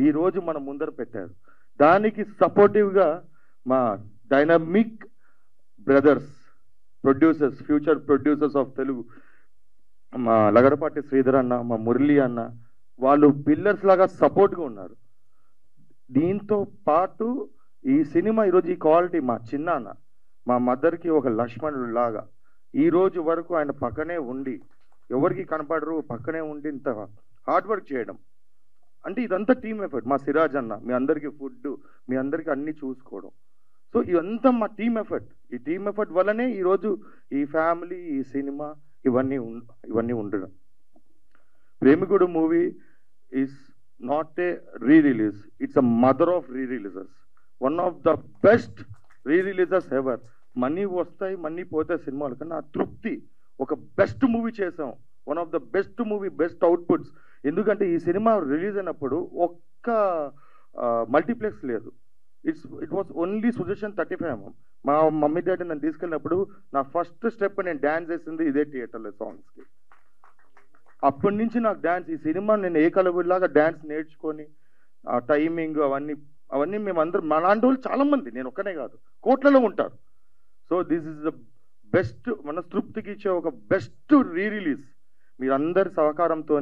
ఈరోజు మన ముందర పెట్టారు. దానికి సపోర్టివ్గా మా dynamic brothers producers, future producers of Telugu, మా లగడపాటి శ్రీధర్ అన్న, మా మురళి అన్న, వాళ్ళు పిల్లర్స్ లాగా సపోర్ట్గా ఉన్నారు. దీంతో పాటు ఈ సినిమా ఈరోజు ఈ క్వాలిటీ మా చిన్నాన్న, మా మదర్కి ఒక లక్ష్మణుడు లాగా ఈరోజు వరకు ఆయన పక్కనే ఉండి, ఎవరికి కనపడరు, పక్కనే ఉండి ఇంత హార్డ్ వర్క్ చేయడం అంటే ఇదంతా టీమ్ ఎఫర్ట్. మా సిరాజ్ అన్న మీ అందరికీ ఫుడ్, మీ అందరికీ అన్నీ చూసుకోవడం. సో ఇదంతా మా టీమ్ ఎఫర్ట్. ఈ టీమ్ ఎఫర్ట్ వల్లనే ఈరోజు ఈ ఫ్యామిలీ, ఈ సినిమా ఇవన్నీ ఉండడం. Premikudu movie is not a re-release, it's a mother of re-releases. One of the best re-releases ever. Money వస్తాయి, మనీ పోతాయి సినిమాలు, కానీ ఆ తృప్తి, ఒక బెస్ట్ మూవీ చేసాం, one of the best movie, best అవుట్పుట్స్. ఎందుకంటే ఈ సినిమా రిలీజ్ అయినప్పుడు ఒక్క మల్టీప్లెక్స్ లేదు. It was only suggestion 35mm. మా మమ్మీ డాడీ నన్ను తీసుకెళ్ళినప్పుడు నా ఫస్ట్ స్టెప్ నేను డ్యాన్స్ చేసింది ఇదే థియేటర్లో సాంగ్స్కి. అప్పటి నుంచి నాకు డ్యాన్స్, ఈ సినిమా నేను ఏకలవ్యుడిలాగా డ్యాన్స్ నేర్చుకొని ఆ టైమింగ్ అవన్నీ మేమందరం, మా లాంటి వాళ్ళు చాలా మంది, నేను ఒక్కనే కాదు, కోట్లలో ఉంటారు. So this is the best, మన తృప్తికి ఇచ్చే ఒక బెస్ట్ రీ-రిలీజ్. మీరందరి సహకారంతో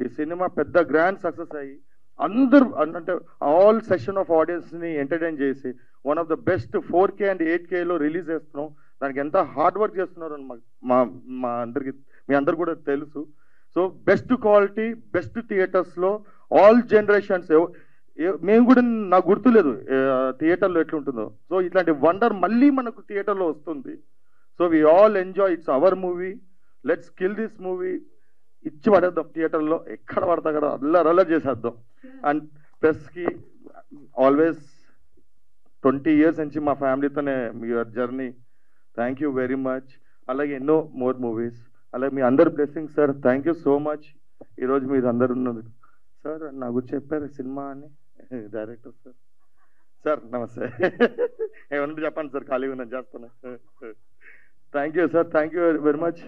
ఈ సినిమా పెద్ద గ్రాండ్ సక్సెస్ అయ్యి అందరూ అంటే ఆల్ సెషన్ ఆఫ్ ఆడియన్స్ని ఎంటర్టైన్ చేసి one of the best 4K and 8Kలో రిలీజ్ చేస్తున్నాం. దానికి ఎంత హార్డ్ వర్క్ చేస్తున్నారు అని మా అందరికి, మీ అందరు కూడా తెలుసు. సో బెస్ట్ క్వాలిటీ, బెస్ట్ థియేటర్స్లో ఆల్ జనరేషన్స్. మేము కూడా, నాకు గుర్తులేదు థియేటర్లో ఎట్లుంటుందో. సో ఇట్లాంటి వండర్ మళ్ళీ మనకు థియేటర్లో వస్తుంది. So we all enjoy, it's our movie, let's kill this movie. ఇచ్చి పడేద్దాం థియేటర్లో, ఎక్కడ పడతా అక్కడ అల్లరల్ల చేసేద్దాం. అండ్ ప్రెస్కి ఆల్వేస్ 20 years నుంచి మా ఫ్యామిలీతోనే your journey. Thank you very much. అలాగే ఎన్నో మోర్ మూవీస్. అలాగే మీ అందరు blessings sir. Thank you so much. ఈరోజు మీరు అందరు ఉన్నది సార్. నా గురించి చెప్పారు సినిమా అని డైరెక్టర్ సార్. సార్ నమస్తే. ఏమన్నా చెప్పండి సార్, ఖాళీగా ఉన్నాను, చేస్తాను. Thank you sir, thank you very much.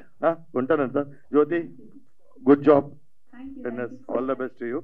ఉంటానండి sir. Jyothi, good job. All the best to you.